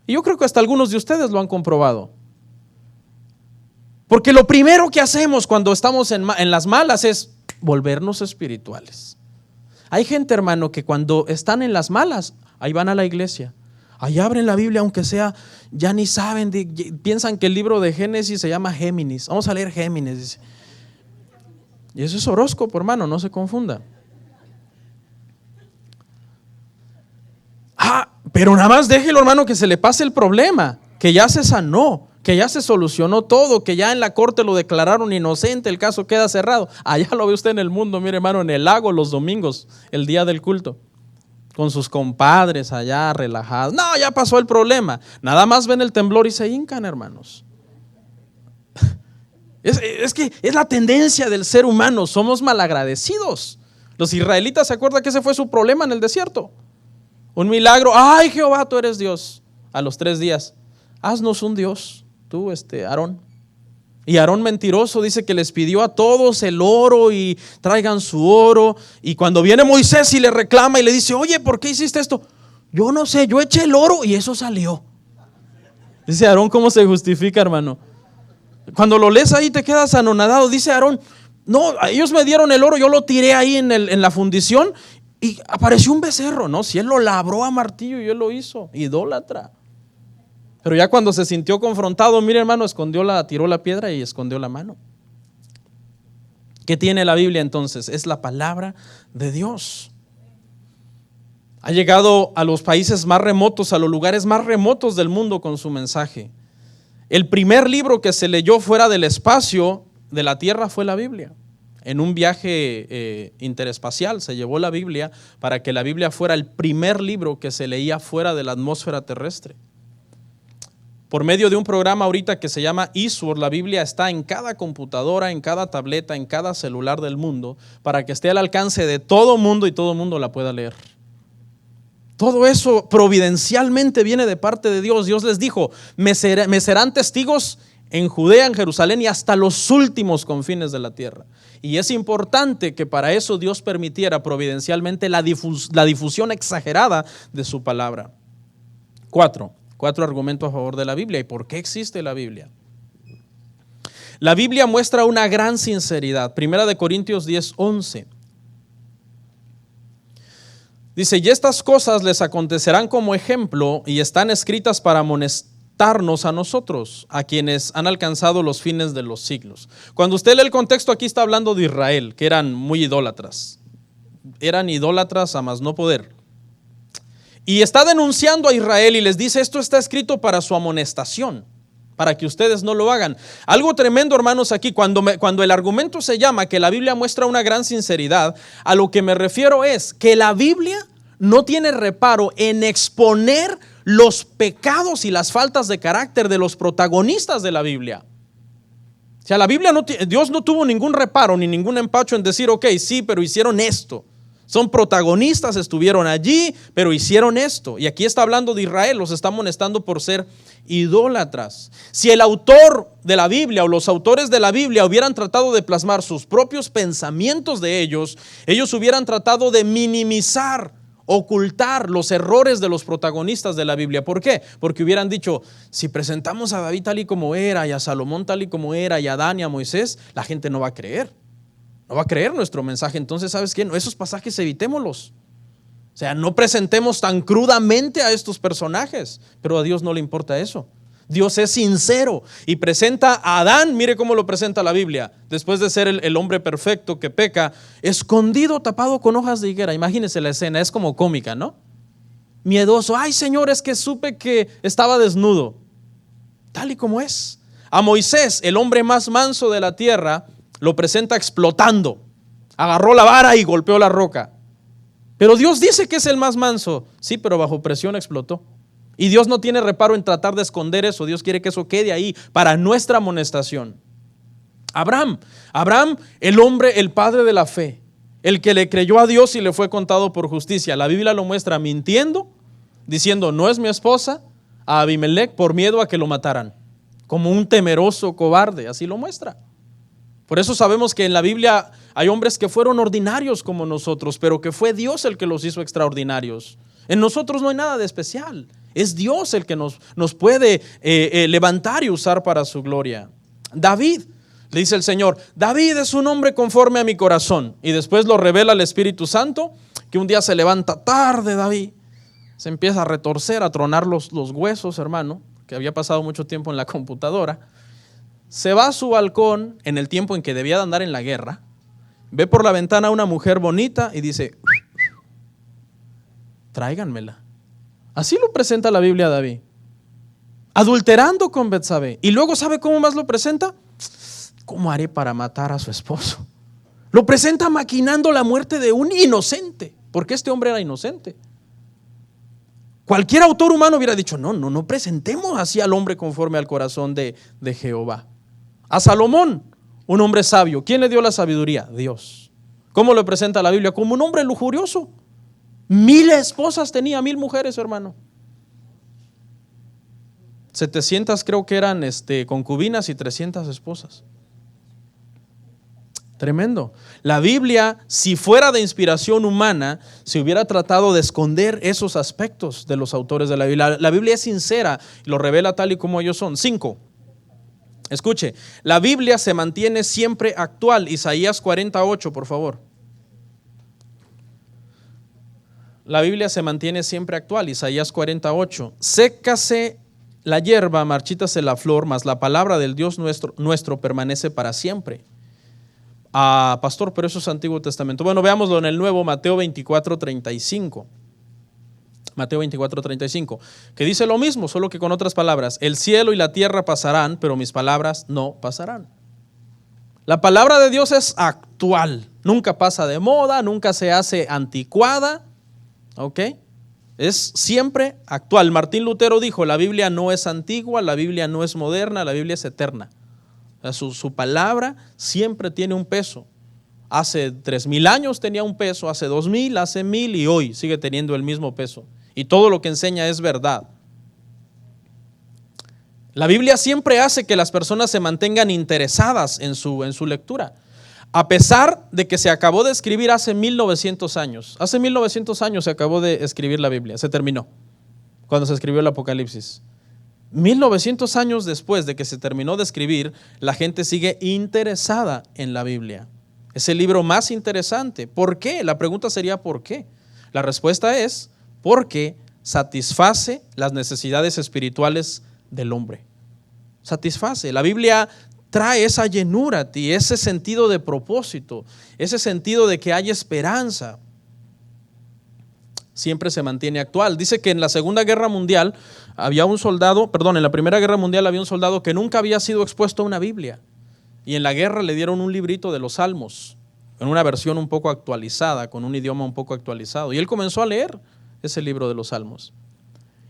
Y yo creo que hasta algunos de ustedes lo han comprobado. Porque lo primero que hacemos cuando estamos en las malas es volvernos espirituales. Hay gente, hermano, que cuando están en las malas, ahí van a la iglesia, ahí abren la Biblia, aunque sea, ya ni saben, piensan que el libro de Génesis se llama Géminis. Vamos a leer Géminis. Y eso es horóscopo, hermano, no se confunda. Pero nada más déjelo, hermano, que se le pase el problema, que ya se sanó, que ya se solucionó todo, que ya en la corte lo declararon inocente, el caso queda cerrado. Allá lo ve usted en el mundo, mire, hermano, en el lago los domingos, el día del culto, con sus compadres allá relajados. No, ya pasó el problema. Nada más ven el temblor y se hincan, hermanos. Es que es la tendencia del ser humano, somos malagradecidos. Los israelitas, ¿se acuerdan que ese fue su problema en el desierto? Un milagro, ay Jehová, tú eres Dios. A los 3 días, haznos un Dios, tú, Aarón. Y Aarón mentiroso dice que les pidió a todos el oro y traigan su oro. Y cuando viene Moisés y le reclama y le dice, oye, ¿por qué hiciste esto? Yo no sé, yo eché el oro y eso salió. Dice Aarón, ¿cómo se justifica, hermano? Cuando lo lees ahí te quedas anonadado. Dice Aarón, no, ellos me dieron el oro, yo lo tiré ahí en la fundición y apareció un becerro. No, si él lo labró a martillo y él lo hizo, idólatra. Pero ya cuando se sintió confrontado, mire, hermano, tiró la piedra y escondió la mano. ¿Qué tiene la Biblia entonces? Es la palabra de Dios. Ha llegado a los países más remotos, a los lugares más remotos del mundo con su mensaje. El primer libro que se leyó fuera del espacio de la Tierra fue la Biblia. En un viaje interespacial se llevó la Biblia para que la Biblia fuera el primer libro que se leía fuera de la atmósfera terrestre. Por medio de un programa ahorita que se llama eSword, la Biblia está en cada computadora, en cada tableta, en cada celular del mundo, para que esté al alcance de todo mundo y todo mundo la pueda leer. Todo eso providencialmente viene de parte de Dios. Dios les dijo, me serán testigos en Judea, en Jerusalén y hasta los últimos confines de la tierra. Y es importante que para eso Dios permitiera providencialmente la difusión exagerada de su palabra. 4 argumentos a favor de la Biblia. ¿Y por qué existe la Biblia? La Biblia muestra una gran sinceridad. 1 Corintios 10:11. Dice, y estas cosas les acontecerán como ejemplo y están escritas para amonestarnos a nosotros, a quienes han alcanzado los fines de los siglos. Cuando usted lee el contexto, aquí está hablando de Israel, que eran muy idólatras. Eran idólatras a más no poder. Y está denunciando a Israel y les dice, esto está escrito para su amonestación, para que ustedes no lo hagan. Algo tremendo, hermanos, aquí, cuando el argumento se llama que la Biblia muestra una gran sinceridad, a lo que me refiero es que la Biblia no tiene reparo en exponer los pecados y las faltas de carácter de los protagonistas de la Biblia. O sea, la Biblia Dios no tuvo ningún reparo ni ningún empacho en decir, ok, sí, pero hicieron esto. Son protagonistas, estuvieron allí, pero hicieron esto. Y aquí está hablando de Israel, los está amonestando por ser idólatras. Si el autor de la Biblia o los autores de la Biblia hubieran tratado de plasmar sus propios pensamientos de ellos hubieran tratado de minimizar, ocultar los errores de los protagonistas de la Biblia. ¿Por qué? Porque hubieran dicho, si presentamos a David tal y como era, y a Salomón tal y como era, y a Adán y a Moisés, la gente no va a creer. No va a creer nuestro mensaje. Entonces, ¿sabes qué? Esos pasajes evitémoslos. O sea, no presentemos tan crudamente a estos personajes. Pero a Dios no le importa eso. Dios es sincero y presenta a Adán, mire cómo lo presenta la Biblia, después de ser el hombre perfecto que peca, escondido, tapado con hojas de higuera. Imagínense la escena, es como cómica, ¿no? Miedoso, ay Señor, es que supe que estaba desnudo. Tal y como es. A Moisés, el hombre más manso de la tierra, lo presenta explotando. Agarró la vara y golpeó la roca. Pero Dios dice que es el más manso. Sí, pero bajo presión explotó. Y Dios no tiene reparo en tratar de esconder eso. Dios quiere que eso quede ahí para nuestra amonestación. Abraham, el hombre, el padre de la fe, el que le creyó a Dios y le fue contado por justicia. La Biblia lo muestra mintiendo, diciendo no es mi esposa, a Abimelech por miedo a que lo mataran, como un temeroso cobarde. Así lo muestra. Por eso sabemos que en la Biblia hay hombres que fueron ordinarios como nosotros, pero que fue Dios el que los hizo extraordinarios. En nosotros no hay nada de especial. Es Dios el que nos puede levantar y usar para su gloria. David, le dice el Señor, David es un hombre conforme a mi corazón. Y después lo revela el Espíritu Santo, que un día se levanta tarde David, se empieza a retorcer, a tronar los huesos, hermano, que había pasado mucho tiempo en la computadora. Se va a su balcón en el tiempo en que debía de andar en la guerra, ve por la ventana a una mujer bonita y dice, tráiganmela. Así lo presenta la Biblia a David, adulterando con Betsabé. Y luego, ¿sabe cómo más lo presenta? ¿Cómo haré para matar a su esposo? Lo presenta maquinando la muerte de un inocente, porque este hombre era inocente. Cualquier autor humano hubiera dicho, no presentemos así al hombre conforme al corazón de Jehová. A Salomón, un hombre sabio. ¿Quién le dio la sabiduría? Dios. ¿Cómo lo presenta la Biblia? Como un hombre lujurioso. 1000 esposas tenía, 1000 mujeres, hermano. 700 creo que eran concubinas y 300 esposas. Tremendo. La Biblia, si fuera de inspiración humana, se hubiera tratado de esconder esos aspectos de los autores de la Biblia. La Biblia es sincera y lo revela tal y como ellos son. 5. Escuche, la Biblia se mantiene siempre actual. Isaías 48, por favor. La Biblia se mantiene siempre actual. Isaías 48. Sécase la hierba, marchítase la flor, mas la palabra del Dios nuestro permanece para siempre. Pastor, pero eso es Antiguo Testamento. Bueno, veámoslo en el Nuevo, Mateo 24:35. Mateo 24:35, que dice lo mismo, solo que con otras palabras. El cielo y la tierra pasarán, pero mis palabras no pasarán. La palabra de Dios es actual, nunca pasa de moda, nunca se hace anticuada, ¿ok? Es siempre actual. Martín Lutero dijo, la Biblia no es antigua, la Biblia no es moderna, la Biblia es eterna. Su palabra siempre tiene un peso. Hace 3000 años tenía un peso, hace 2000, hace 1000 y hoy sigue teniendo el mismo peso. Y todo lo que enseña es verdad. La Biblia siempre hace que las personas se mantengan interesadas en su lectura. A pesar de que se acabó de escribir hace 1900 años. Hace 1900 años se acabó de escribir la Biblia, se terminó, cuando se escribió el Apocalipsis. 1900 años después de que se terminó de escribir, la gente sigue interesada en la Biblia. Es el libro más interesante. ¿Por qué? La pregunta sería ¿por qué? La respuesta es porque satisface las necesidades espirituales del hombre. Satisface. La Biblia trae esa llenura a ti, ese sentido de propósito, ese sentido de que hay esperanza. siempre se mantiene actual. Dice que en la Segunda Guerra Mundial había un soldado, en la Primera Guerra Mundial había un soldado que nunca había sido expuesto a una Biblia. Y en la guerra le dieron un librito de los Salmos, en una versión un poco actualizada, con un idioma un poco actualizado. Y él comenzó a leer ese libro de los Salmos.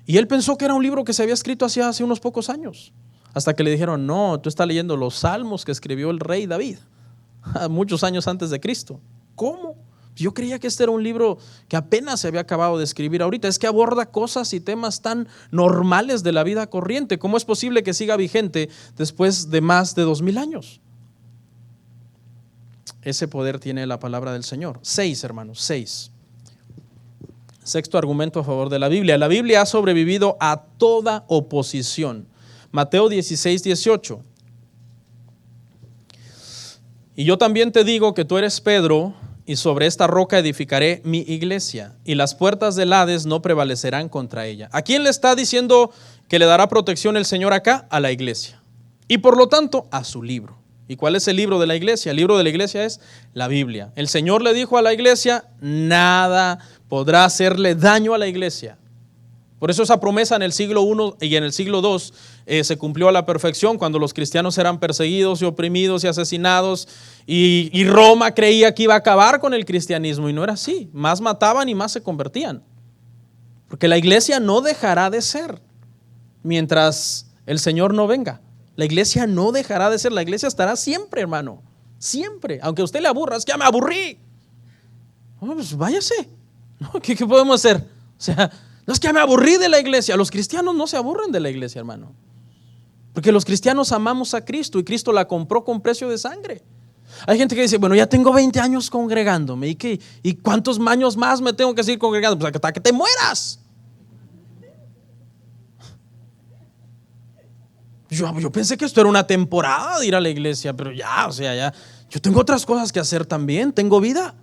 Y él pensó que era un libro que se había escrito hace unos pocos años. Hasta que le dijeron, no, tú estás leyendo los Salmos que escribió el rey David, muchos años antes de Cristo. ¿Cómo? Yo creía que este era un libro que apenas se había acabado de escribir ahorita. Es que aborda cosas y temas tan normales de la vida corriente. ¿Cómo es posible que siga vigente después de más de 2000 años? Ese poder tiene la palabra del Señor. 6, hermanos, 6. Sexto argumento a favor de la Biblia. La Biblia ha sobrevivido a toda oposición. Mateo 16, 18. Y yo también te digo que tú eres Pedro, y sobre esta roca edificaré mi iglesia, y las puertas del Hades no prevalecerán contra ella. ¿A quién le está diciendo que le dará protección el Señor acá? A la iglesia. Y por lo tanto, a su libro. ¿Y cuál es el libro de la iglesia? El libro de la iglesia es la Biblia. El Señor le dijo a la iglesia, nada podrá hacerle daño a la iglesia. Por eso esa promesa en el siglo I y en el siglo II se cumplió a la perfección, cuando los cristianos eran perseguidos y oprimidos y asesinados, y Roma creía que iba a acabar con el cristianismo, y no era así. Más mataban y más se convertían. Porque la iglesia no dejará de ser mientras el Señor no venga. La iglesia no dejará de ser, la iglesia estará siempre, hermano, siempre. Aunque a usted le aburra, es que ya me aburrí. Pues váyase. ¿Qué podemos hacer? O sea, no es que ya me aburrí de la iglesia. Los cristianos no se aburren de la iglesia, hermano. Porque los cristianos amamos a Cristo y Cristo la compró con precio de sangre. Hay gente que dice, bueno, ya tengo 20 años congregándome. ¿Y cuántos años más me tengo que seguir congregando? Pues hasta que te mueras. Yo pensé que esto era una temporada de ir a la iglesia, pero ya, yo tengo otras cosas que hacer también, tengo vida.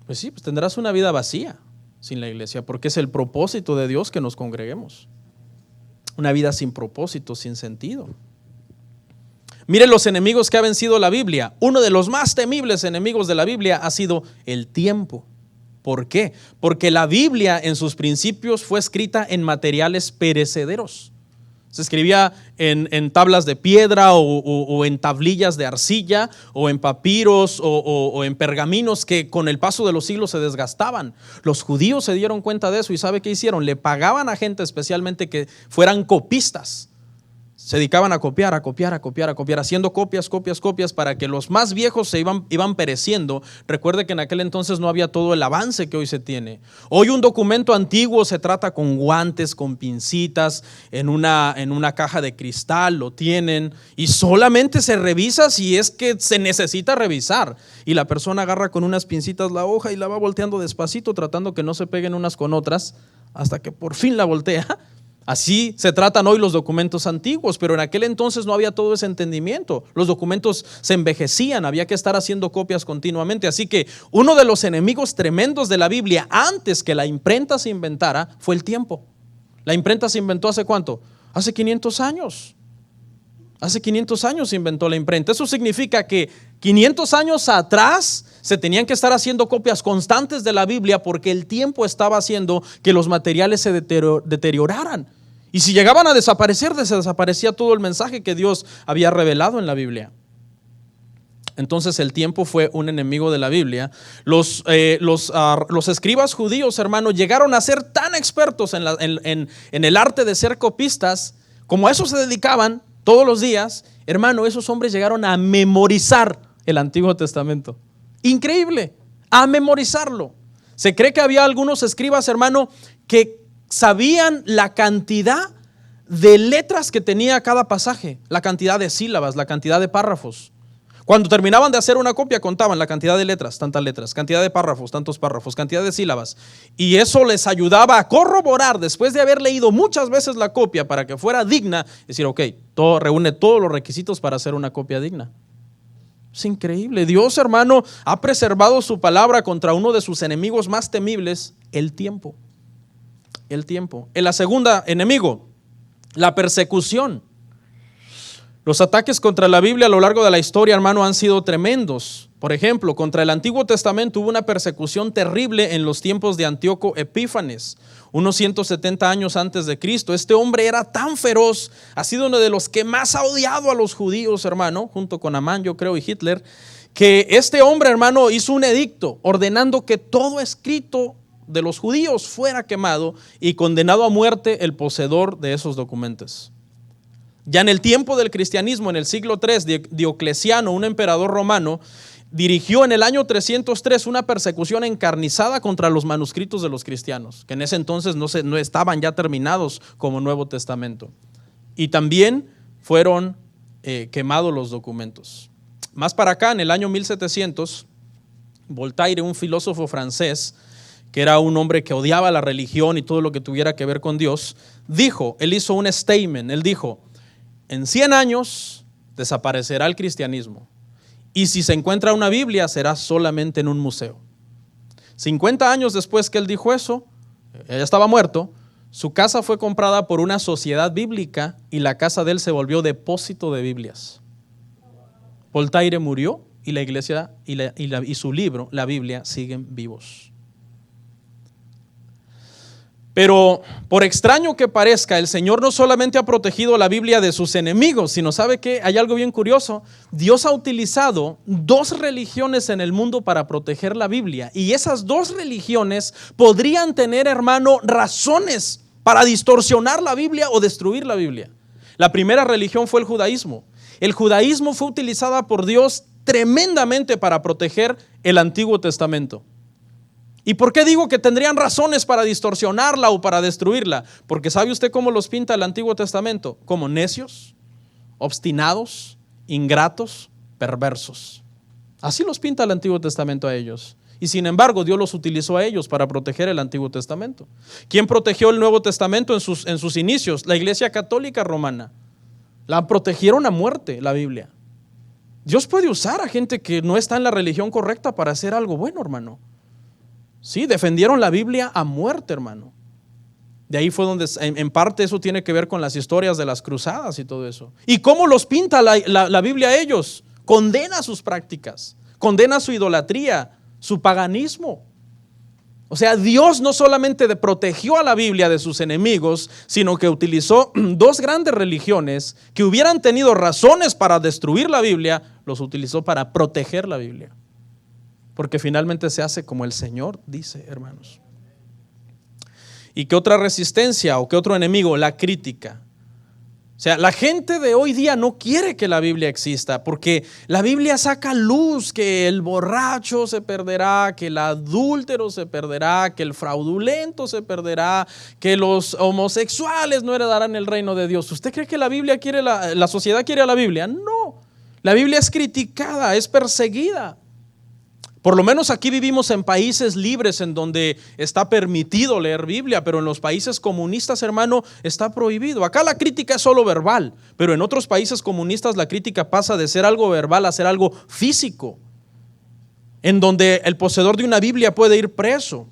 Pues sí, pues tendrás una vida vacía sin la iglesia, porque es el propósito de Dios que nos congreguemos. Una vida sin propósito, sin sentido. Miren los enemigos que ha vencido la Biblia. Uno de los más temibles enemigos de la Biblia ha sido el tiempo. ¿Por qué? Porque la Biblia en sus principios fue escrita en materiales perecederos. Se escribía en tablas de piedra o en tablillas de arcilla o en papiros o en pergaminos que con el paso de los siglos se desgastaban. Los judíos se dieron cuenta de eso y ¿sabe qué hicieron? Le pagaban a gente especialmente que fueran copistas. Se dedicaban a copiar, haciendo copias para que los más viejos se iban pereciendo. Recuerde que en aquel entonces no había todo el avance que hoy se tiene. Hoy un documento antiguo se trata con guantes, con pincitas, en una caja de cristal, lo tienen y solamente se revisa si es que se necesita revisar. Y la persona agarra con unas pincitas la hoja y la va volteando despacito, tratando que no se peguen unas con otras, hasta que por fin la voltea. Así se tratan hoy los documentos antiguos, pero en aquel entonces no había todo ese entendimiento. Los documentos se envejecían, había que estar haciendo copias continuamente. Así que uno de los enemigos tremendos de la Biblia antes que la imprenta se inventara fue el tiempo. La imprenta se inventó ¿hace cuánto? Hace 500 años. Hace 500 años se inventó la imprenta. Eso significa que 500 años atrás se tenían que estar haciendo copias constantes de la Biblia porque el tiempo estaba haciendo que los materiales se deterioraran. Y si llegaban a desaparecer, desaparecía todo el mensaje que Dios había revelado en la Biblia. Entonces el tiempo fue un enemigo de la Biblia. Los escribas judíos, hermano, llegaron a ser tan expertos en el arte de ser copistas, como a eso se dedicaban todos los días, hermano, esos hombres llegaron a memorizar el Antiguo Testamento. Increíble, a memorizarlo. Se cree que había algunos escribas, hermano, que sabían la cantidad de letras que tenía cada pasaje, la cantidad de sílabas, la cantidad de párrafos. Cuando terminaban de hacer una copia, contaban la cantidad de letras, tantas letras, cantidad de párrafos, tantos párrafos, cantidad de sílabas. Y eso les ayudaba a corroborar, después de haber leído muchas veces la copia para que fuera digna, decir, ok, reúne todos los requisitos para hacer una copia digna. Es increíble. Dios, hermano, ha preservado su palabra contra uno de sus enemigos más temibles, el tiempo. El tiempo. En la segunda enemigo, la persecución. Los ataques contra la Biblia a lo largo de la historia, hermano, han sido tremendos. Por ejemplo, contra el Antiguo Testamento hubo una persecución terrible en los tiempos de Antíoco Epífanes, unos 170 años antes de Cristo. Este hombre era tan feroz, ha sido uno de los que más ha odiado a los judíos, hermano, junto con Amán, yo creo, y Hitler, que este hombre, hermano, hizo un edicto ordenando que todo escrito de los judíos fuera quemado y condenado a muerte el poseedor de esos documentos. Ya en el tiempo del cristianismo, en el siglo III, Diocleciano, un emperador romano, dirigió en el año 303 una persecución encarnizada contra los manuscritos de los cristianos, que en ese entonces no estaban ya terminados como Nuevo Testamento. Y también fueron quemados los documentos. Más para acá, en el año 1700, Voltaire, un filósofo francés, que era un hombre que odiaba la religión y todo lo que tuviera que ver con Dios, él hizo un statement, él dijo: en 100 años desaparecerá el cristianismo y si se encuentra una Biblia será solamente en un museo. 50 años después que él dijo eso, ya estaba muerto, su casa fue comprada por una sociedad bíblica y la casa de él se volvió depósito de Biblias. Voltaire murió y la iglesia y su libro, la Biblia, siguen vivos. Pero por extraño que parezca, el Señor no solamente ha protegido la Biblia de sus enemigos, sino, ¿sabe qué? Hay algo bien curioso. Dios ha utilizado 2 religiones en el mundo para proteger la Biblia, y esas 2 religiones podrían tener, hermano, razones para distorsionar la Biblia o destruir la Biblia. La primera religión fue el judaísmo. El judaísmo fue utilizada por Dios tremendamente para proteger el Antiguo Testamento. ¿Y por qué digo que tendrían razones para distorsionarla o para destruirla? Porque ¿sabe usted cómo los pinta el Antiguo Testamento? Como necios, obstinados, ingratos, perversos. Así los pinta el Antiguo Testamento a ellos. Y sin embargo, Dios los utilizó a ellos para proteger el Antiguo Testamento. ¿Quién protegió el Nuevo Testamento en sus inicios? La Iglesia Católica Romana. La protegieron a muerte, la Biblia. Dios puede usar a gente que no está en la religión correcta para hacer algo bueno, hermano. Sí, defendieron la Biblia a muerte, hermano. De ahí fue donde, en parte, eso tiene que ver con las historias de las cruzadas y todo eso. ¿Y cómo los pinta la Biblia a ellos? Condena sus prácticas, condena su idolatría, su paganismo. O sea, Dios no solamente protegió a la Biblia de sus enemigos, sino que utilizó 2 grandes religiones que hubieran tenido razones para destruir la Biblia, los utilizó para proteger la Biblia. Porque finalmente se hace como el Señor dice, hermanos. ¿Y qué otra resistencia o qué otro enemigo? La crítica. O sea, la gente de hoy día no quiere que la Biblia exista, porque la Biblia saca luz que el borracho se perderá, que el adúltero se perderá, que el fraudulento se perderá, que los homosexuales no heredarán el reino de Dios. ¿Usted cree que la Biblia quiere la sociedad quiere a la Biblia? No. La Biblia es criticada, es perseguida. Por lo menos aquí vivimos en países libres en donde está permitido leer Biblia, pero en los países comunistas, hermano, está prohibido. Acá la crítica es solo verbal, pero en otros países comunistas la crítica pasa de ser algo verbal a ser algo físico, en donde el poseedor de una Biblia puede ir preso.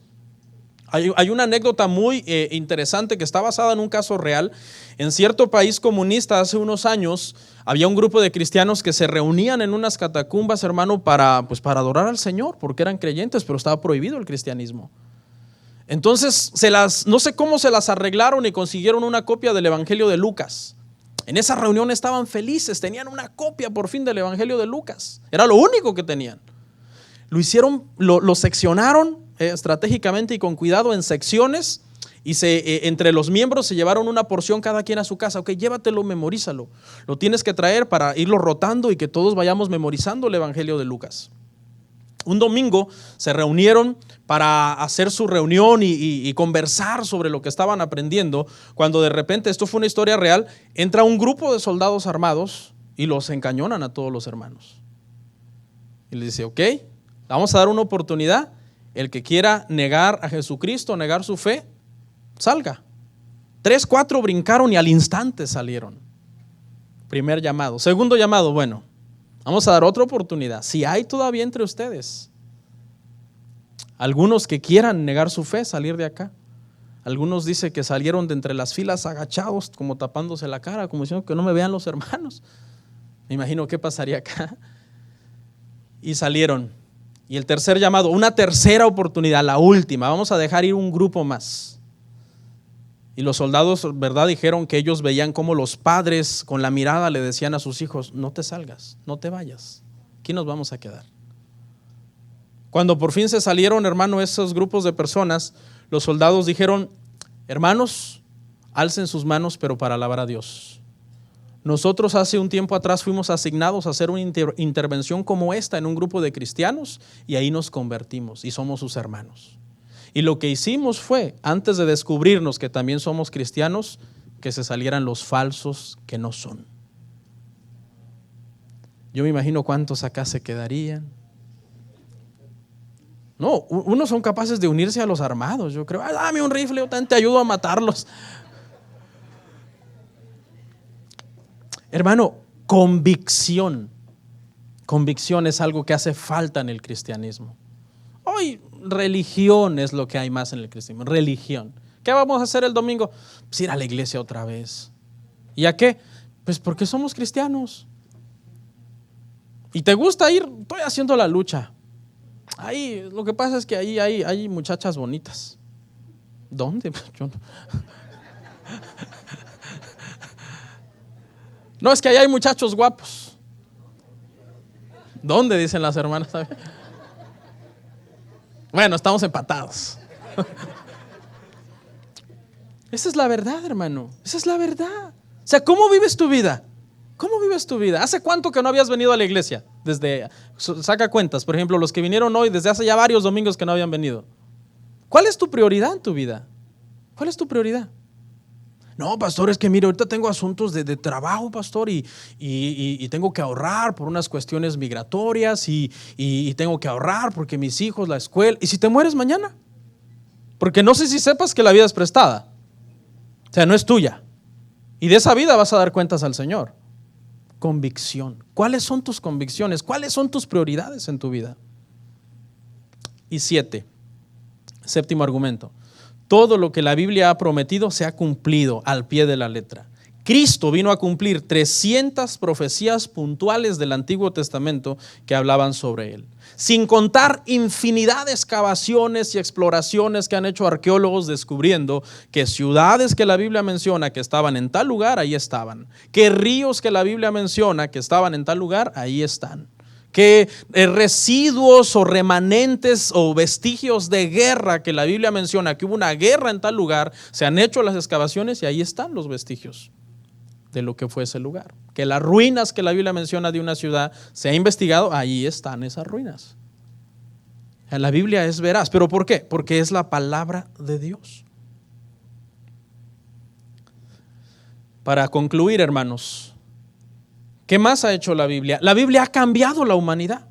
Hay una anécdota muy interesante que está basada en un caso real. En cierto país comunista hace unos años había un grupo de cristianos que se reunían en unas catacumbas, hermano, para adorar al Señor, porque eran creyentes, pero estaba prohibido el cristianismo. Entonces, no sé cómo se las arreglaron y consiguieron una copia del Evangelio de Lucas. En esa reunión estaban felices, tenían una copia por fin del Evangelio de Lucas. Era lo único que tenían. Lo hicieron, lo seccionaron estratégicamente y con cuidado en secciones, y entre los miembros se llevaron una porción cada quien a su casa. Ok, llévatelo, memorízalo. Lo tienes que traer para irlo rotando y que todos vayamos memorizando el Evangelio de Lucas. Un domingo se reunieron para hacer su reunión y conversar sobre lo que estaban aprendiendo, cuando de repente, esto fue una historia real, entra un grupo de soldados armados y los encañonan a todos los hermanos. Y les dice: ok, vamos a dar una oportunidad. El que quiera negar a Jesucristo, negar su fe, salga. 3, 4 brincaron y al instante salieron. Primer llamado. Segundo llamado: bueno, vamos a dar otra oportunidad. Si hay todavía entre ustedes algunos que quieran negar su fe, salir de acá. Algunos dicen que salieron de entre las filas agachados, como tapándose la cara, como diciendo que no me vean los hermanos. Me imagino qué pasaría acá. Y salieron. Y el tercer llamado, una tercera oportunidad, la última. Vamos a dejar ir un grupo más. Y los soldados, ¿verdad?, dijeron que ellos veían cómo los padres con la mirada le decían a sus hijos: no te salgas, no te vayas, aquí nos vamos a quedar. Cuando por fin se salieron, hermano, esos grupos de personas, los soldados dijeron: hermanos, alcen sus manos, pero para alabar a Dios. Nosotros hace un tiempo atrás fuimos asignados a hacer una intervención como esta en un grupo de cristianos, y ahí nos convertimos y somos sus hermanos. Y lo que hicimos fue, antes de descubrirnos que también somos cristianos, que se salieran los falsos que no son. Yo me imagino cuántos acá se quedarían. No, unos son capaces de unirse a los armados. Yo creo: dame un rifle, yo también te ayudo a matarlos. Hermano, convicción. Convicción es algo que hace falta en el cristianismo. Hoy religión es lo que hay más en el cristianismo, religión. ¿Qué vamos a hacer el domingo? Pues ir a la iglesia otra vez. ¿Y a qué? Pues porque somos cristianos. ¿Y te gusta ir? Estoy haciendo la lucha. Ahí, lo que pasa es que ahí hay muchachas bonitas. ¿Dónde? Yo no. No, es que ahí hay muchachos guapos. ¿Dónde? Dicen las hermanas. Bueno, estamos empatados. Esa es la verdad, hermano. Esa es la verdad. O sea, ¿cómo vives tu vida? ¿Cómo vives tu vida? ¿Hace cuánto que no habías venido a la iglesia? Saca cuentas, por ejemplo, los que vinieron hoy, desde hace ya varios domingos que no habían venido. ¿Cuál es tu prioridad en tu vida? ¿Cuál es tu prioridad? No, pastor, es que mire, ahorita tengo asuntos de trabajo, pastor, y tengo que ahorrar por unas cuestiones migratorias y tengo que ahorrar porque mis hijos, la escuela. ¿Y si te mueres mañana? Porque no sé si sepas que la vida es prestada. O sea, no es tuya. Y de esa vida vas a dar cuentas al Señor. Convicción. ¿Cuáles son tus convicciones? ¿Cuáles son tus prioridades en tu vida? Y 7, argumento. Todo lo que la Biblia ha prometido se ha cumplido al pie de la letra. Cristo vino a cumplir 300 profecías puntuales del Antiguo Testamento que hablaban sobre Él. Sin contar infinidad de excavaciones y exploraciones que han hecho arqueólogos descubriendo que ciudades que la Biblia menciona que estaban en tal lugar, ahí estaban. Que ríos que la Biblia menciona que estaban en tal lugar, ahí están. Que residuos o remanentes o vestigios de guerra que la Biblia menciona que hubo una guerra en tal lugar, se han hecho las excavaciones y ahí están los vestigios de lo que fue ese lugar. Que las ruinas que la Biblia menciona de una ciudad se ha investigado, ahí están esas ruinas. La Biblia es veraz, ¿pero por qué? Porque es la palabra de Dios. Para concluir, hermanos, ¿qué más ha hecho la Biblia? La Biblia ha cambiado la humanidad.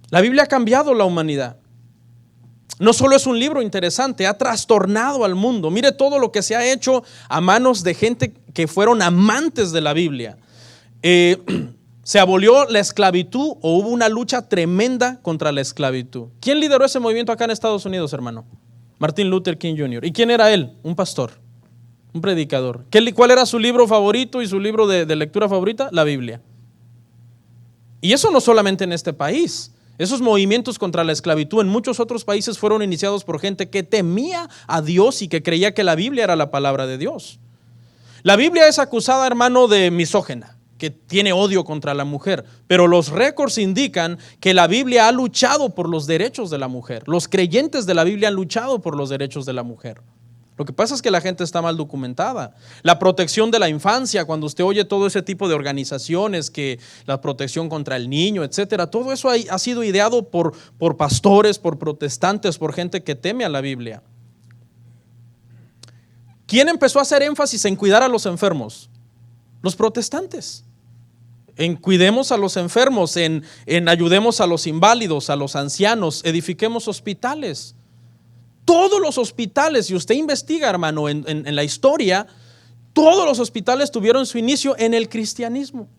La Biblia ha cambiado la humanidad. No solo es un libro interesante, ha trastornado al mundo. Mire todo lo que se ha hecho a manos de gente que fueron amantes de la Biblia. Se abolió la esclavitud o hubo una lucha tremenda contra la esclavitud. ¿Quién lideró ese movimiento acá en Estados Unidos, hermano? Martin Luther King Jr. ¿Y quién era él? Un pastor, un predicador. ¿Cuál era su libro favorito y su libro de lectura favorita? La Biblia. Y eso no solamente en este país. Esos movimientos contra la esclavitud en muchos otros países fueron iniciados por gente que temía a Dios y que creía que la Biblia era la palabra de Dios. La Biblia es acusada, hermano, de misógina, que tiene odio contra la mujer, pero los récords indican que la Biblia ha luchado por los derechos de la mujer. Los creyentes de la Biblia han luchado por los derechos de la mujer. Lo que pasa es que la gente está mal documentada. La protección de la infancia, cuando usted oye todo ese tipo de organizaciones, que la protección contra el niño, etcétera, todo eso ha sido ideado por pastores, por protestantes, por gente que teme a la Biblia. ¿Quién empezó a hacer énfasis en cuidar a los enfermos? Los protestantes. En cuidemos a los enfermos, en ayudemos a los inválidos, a los ancianos, edifiquemos hospitales. Todos los hospitales, si usted investiga, hermano, en la historia, todos los hospitales tuvieron su inicio en el cristianismo.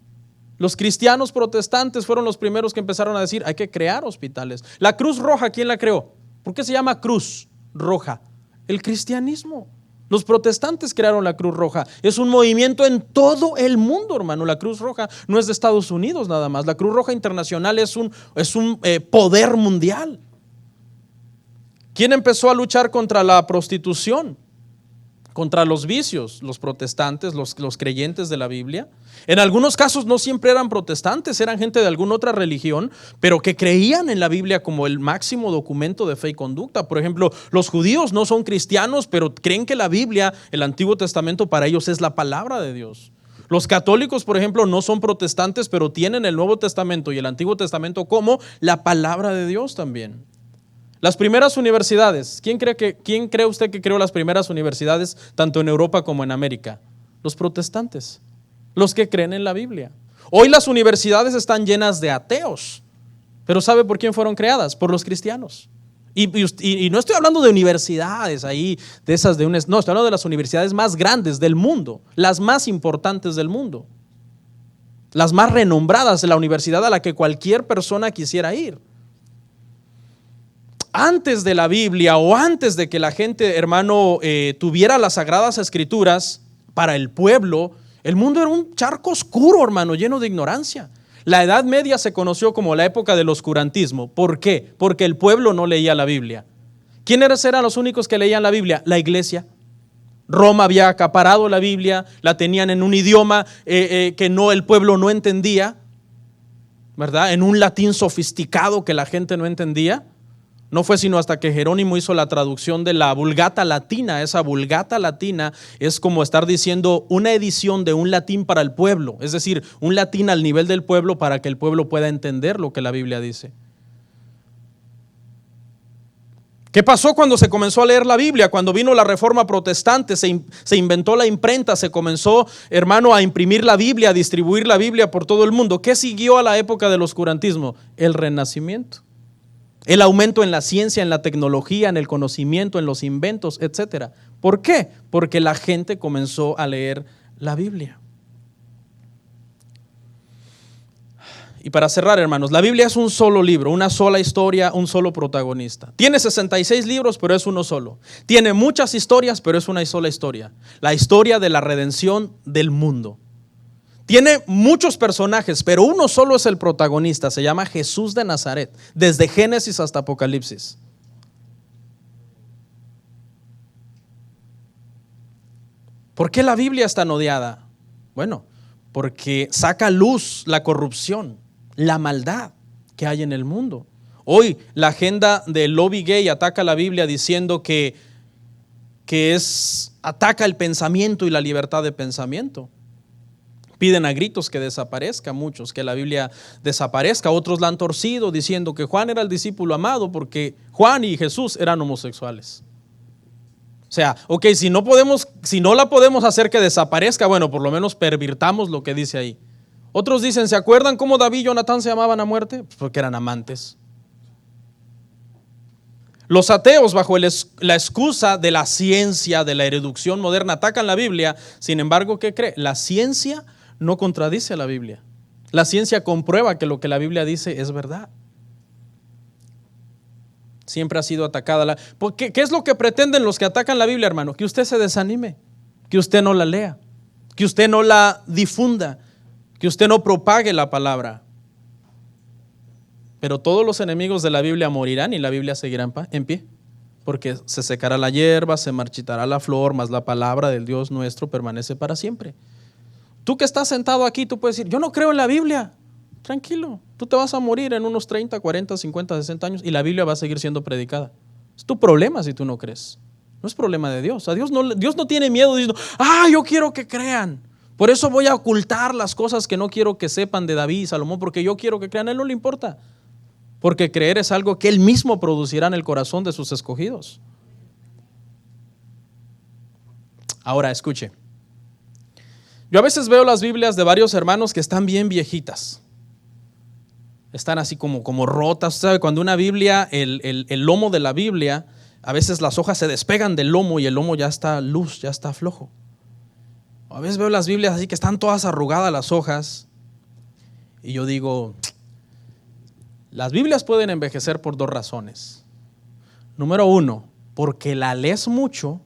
Los cristianos protestantes fueron los primeros que empezaron a decir: hay que crear hospitales. La Cruz Roja, ¿quién la creó? ¿Por qué se llama Cruz Roja? El cristianismo. Los protestantes crearon la Cruz Roja. Es un movimiento en todo el mundo, hermano. La Cruz Roja no es de Estados Unidos nada más. La Cruz Roja Internacional es un poder mundial. ¿Quién empezó a luchar contra la prostitución? Contra los vicios, los protestantes, los creyentes de la Biblia. En algunos casos no siempre eran protestantes, eran gente de alguna otra religión, pero que creían en la Biblia como el máximo documento de fe y conducta. Por ejemplo, los judíos no son cristianos, pero creen que la Biblia, el Antiguo Testamento, para ellos es la palabra de Dios. Los católicos, por ejemplo, no son protestantes, pero tienen el Nuevo Testamento y el Antiguo Testamento como la palabra de Dios también. Las primeras universidades, ¿quién cree usted que creó las primeras universidades tanto en Europa como en América? Los protestantes, los que creen en la Biblia. Hoy las universidades están llenas de ateos, pero ¿sabe por quién fueron creadas? Por los cristianos. Y no estoy hablando de universidades ahí, no, estoy hablando de las universidades más grandes del mundo, las más importantes del mundo, las más renombradas, la universidad a la que cualquier persona quisiera ir. Antes de la Biblia o antes de que la gente, hermano, tuviera las Sagradas Escrituras para el pueblo, el mundo era un charco oscuro, hermano, lleno de ignorancia. La Edad Media se conoció como la época del oscurantismo. ¿Por qué? Porque el pueblo no leía la Biblia. ¿Quiénes eran los únicos que leían la Biblia? La iglesia. Roma había acaparado la Biblia, la tenían en un idioma que el pueblo no entendía, ¿verdad? En un latín sofisticado que la gente no entendía. No fue sino hasta que Jerónimo hizo la traducción de la Vulgata Latina. Esa Vulgata Latina es como estar diciendo una edición de un latín para el pueblo, es decir, un latín al nivel del pueblo para que el pueblo pueda entender lo que la Biblia dice. ¿Qué pasó cuando se comenzó a leer la Biblia? Cuando vino la Reforma Protestante, se inventó la imprenta, se comenzó, hermano, a imprimir la Biblia, a distribuir la Biblia por todo el mundo. ¿Qué siguió a la época del oscurantismo? El Renacimiento. El aumento en la ciencia, en la tecnología, en el conocimiento, en los inventos, etc. ¿Por qué? Porque la gente comenzó a leer la Biblia. Y para cerrar, hermanos, la Biblia es un solo libro, una sola historia, un solo protagonista. Tiene 66 libros, pero es uno solo. Tiene muchas historias, pero es una sola historia. La historia de la redención del mundo. Tiene muchos personajes, pero uno solo es el protagonista. Se llama Jesús de Nazaret, desde Génesis hasta Apocalipsis. ¿Por qué la Biblia es tan odiada? Bueno, porque saca a luz la corrupción, la maldad que hay en el mundo. Hoy la agenda del lobby gay ataca la Biblia diciendo que ataca el pensamiento y la libertad de pensamiento. Piden a gritos que desaparezca muchos, que la Biblia desaparezca. Otros la han torcido diciendo que Juan era el discípulo amado porque Juan y Jesús eran homosexuales. O sea, ok, si no la podemos hacer que desaparezca, bueno, por lo menos pervirtamos lo que dice ahí. Otros dicen, ¿se acuerdan cómo David y Jonatán se amaban a muerte? Pues porque eran amantes. Los ateos, bajo la excusa de la ciencia, de la erudición moderna, atacan la Biblia. Sin embargo, ¿qué cree? La ciencia no contradice a la Biblia. La ciencia comprueba que lo que la Biblia dice es verdad. Siempre ha sido atacada. ¿Qué es lo que pretenden los que atacan la Biblia, hermano? Que usted se desanime, que usted no la lea, que usted no la difunda, que usted no propague la palabra. Pero todos los enemigos de la Biblia morirán y la Biblia seguirá en pie. Porque se secará la hierba, se marchitará la flor, mas la palabra del Dios nuestro permanece para siempre. Tú que estás sentado aquí, tú puedes decir, yo no creo en la Biblia. Tranquilo, tú te vas a morir en unos 30, 40, 50, 60 años y la Biblia va a seguir siendo predicada. Es tu problema si tú no crees. No es problema de Dios. Dios no tiene miedo diciendo, yo quiero que crean. Por eso voy a ocultar las cosas que no quiero que sepan de David y Salomón, porque yo quiero que crean. A él no le importa. Porque creer es algo que él mismo producirá en el corazón de sus escogidos. Ahora, escuche. Yo a veces veo las Biblias de varios hermanos que están bien viejitas. Están así como rotas. ¿Sabe? Cuando una Biblia, el lomo de la Biblia, a veces las hojas se despegan del lomo y el lomo ya está luz, ya está flojo. A veces veo las Biblias así que están todas arrugadas las hojas. Y yo digo, las Biblias pueden envejecer por dos razones. Número uno, porque la lees mucho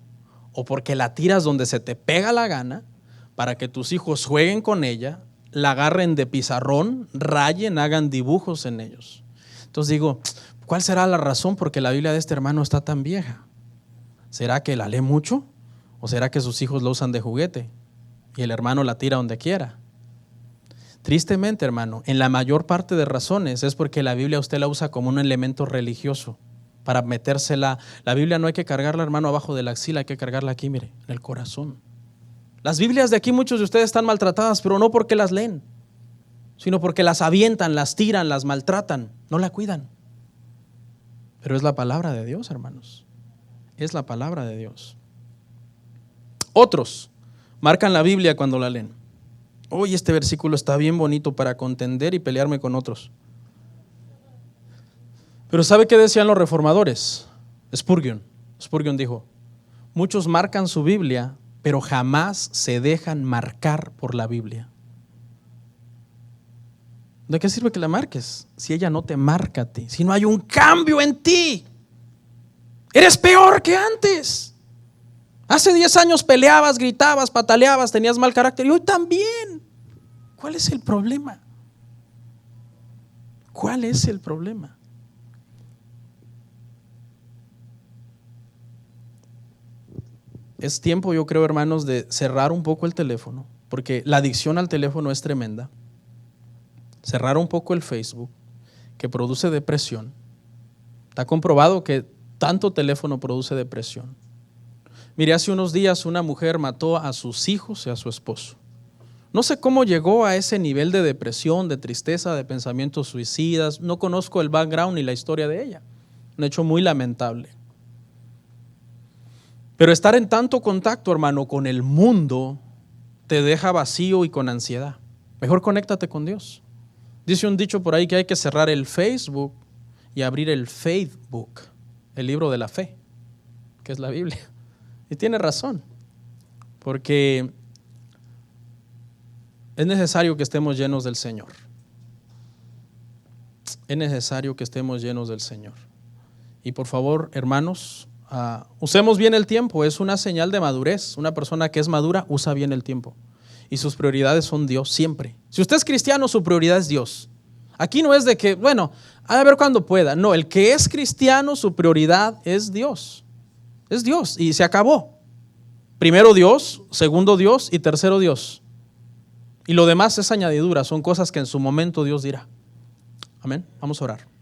o porque la tiras donde se te pega la gana, para que tus hijos jueguen con ella, la agarren de pizarrón, rayen, hagan dibujos en ellos. Entonces digo, ¿cuál será la razón por qué la Biblia de este hermano está tan vieja? ¿Será que la lee mucho? ¿O será que sus hijos la usan de juguete y el hermano la tira donde quiera? Tristemente, hermano, en la mayor parte de razones es porque la Biblia usted la usa como un elemento religioso para metérsela. La Biblia no hay que cargarla, hermano, abajo de la axila, hay que cargarla aquí, mire, en el corazón. Las Biblias de aquí, muchos de ustedes están maltratadas, pero no porque las leen, sino porque las avientan, las tiran, las maltratan, no la cuidan. Pero es la palabra de Dios, hermanos. Es la palabra de Dios. Otros marcan la Biblia cuando la leen. Oye, este versículo está bien bonito para contender y pelearme con otros. Pero ¿sabe qué decían los reformadores? Spurgeon dijo, muchos marcan su Biblia, pero jamás se dejan marcar por la Biblia. ¿De qué sirve que la marques si ella no te marca a ti? Si no hay un cambio en ti, eres peor que antes. Hace 10 años peleabas, gritabas, pataleabas, tenías mal carácter y hoy también. ¿Cuál es el problema? ¿Cuál es el problema? Es tiempo, yo creo, hermanos, de cerrar un poco el teléfono, porque la adicción al teléfono es tremenda. Cerrar un poco el Facebook, que produce depresión. Está comprobado que tanto teléfono produce depresión. Mire, hace unos días una mujer mató a sus hijos y a su esposo. No sé cómo llegó a ese nivel de depresión, de tristeza, de pensamientos suicidas. No conozco el background ni la historia de ella. Un hecho muy lamentable. Pero estar en tanto contacto, hermano, con el mundo te deja vacío y con ansiedad. Mejor conéctate con Dios. Dice un dicho por ahí que hay que cerrar el Facebook y abrir el Faith Book, el libro de la fe, que es la Biblia. Y tiene razón, porque es necesario que estemos llenos del Señor. Es necesario que estemos llenos del Señor. Y por favor, hermanos, usemos bien el tiempo. Es una señal de madurez. Una persona que es madura usa bien el tiempo. Y sus prioridades son Dios siempre. Si usted es cristiano, su prioridad es Dios. Aquí no es de que, bueno, a ver cuando pueda. No, el que es cristiano, su prioridad es Dios. Es Dios y se acabó. Primero Dios, segundo Dios y tercero Dios. Y lo demás es añadidura, son cosas que en su momento Dios dirá. Amén. Vamos a orar.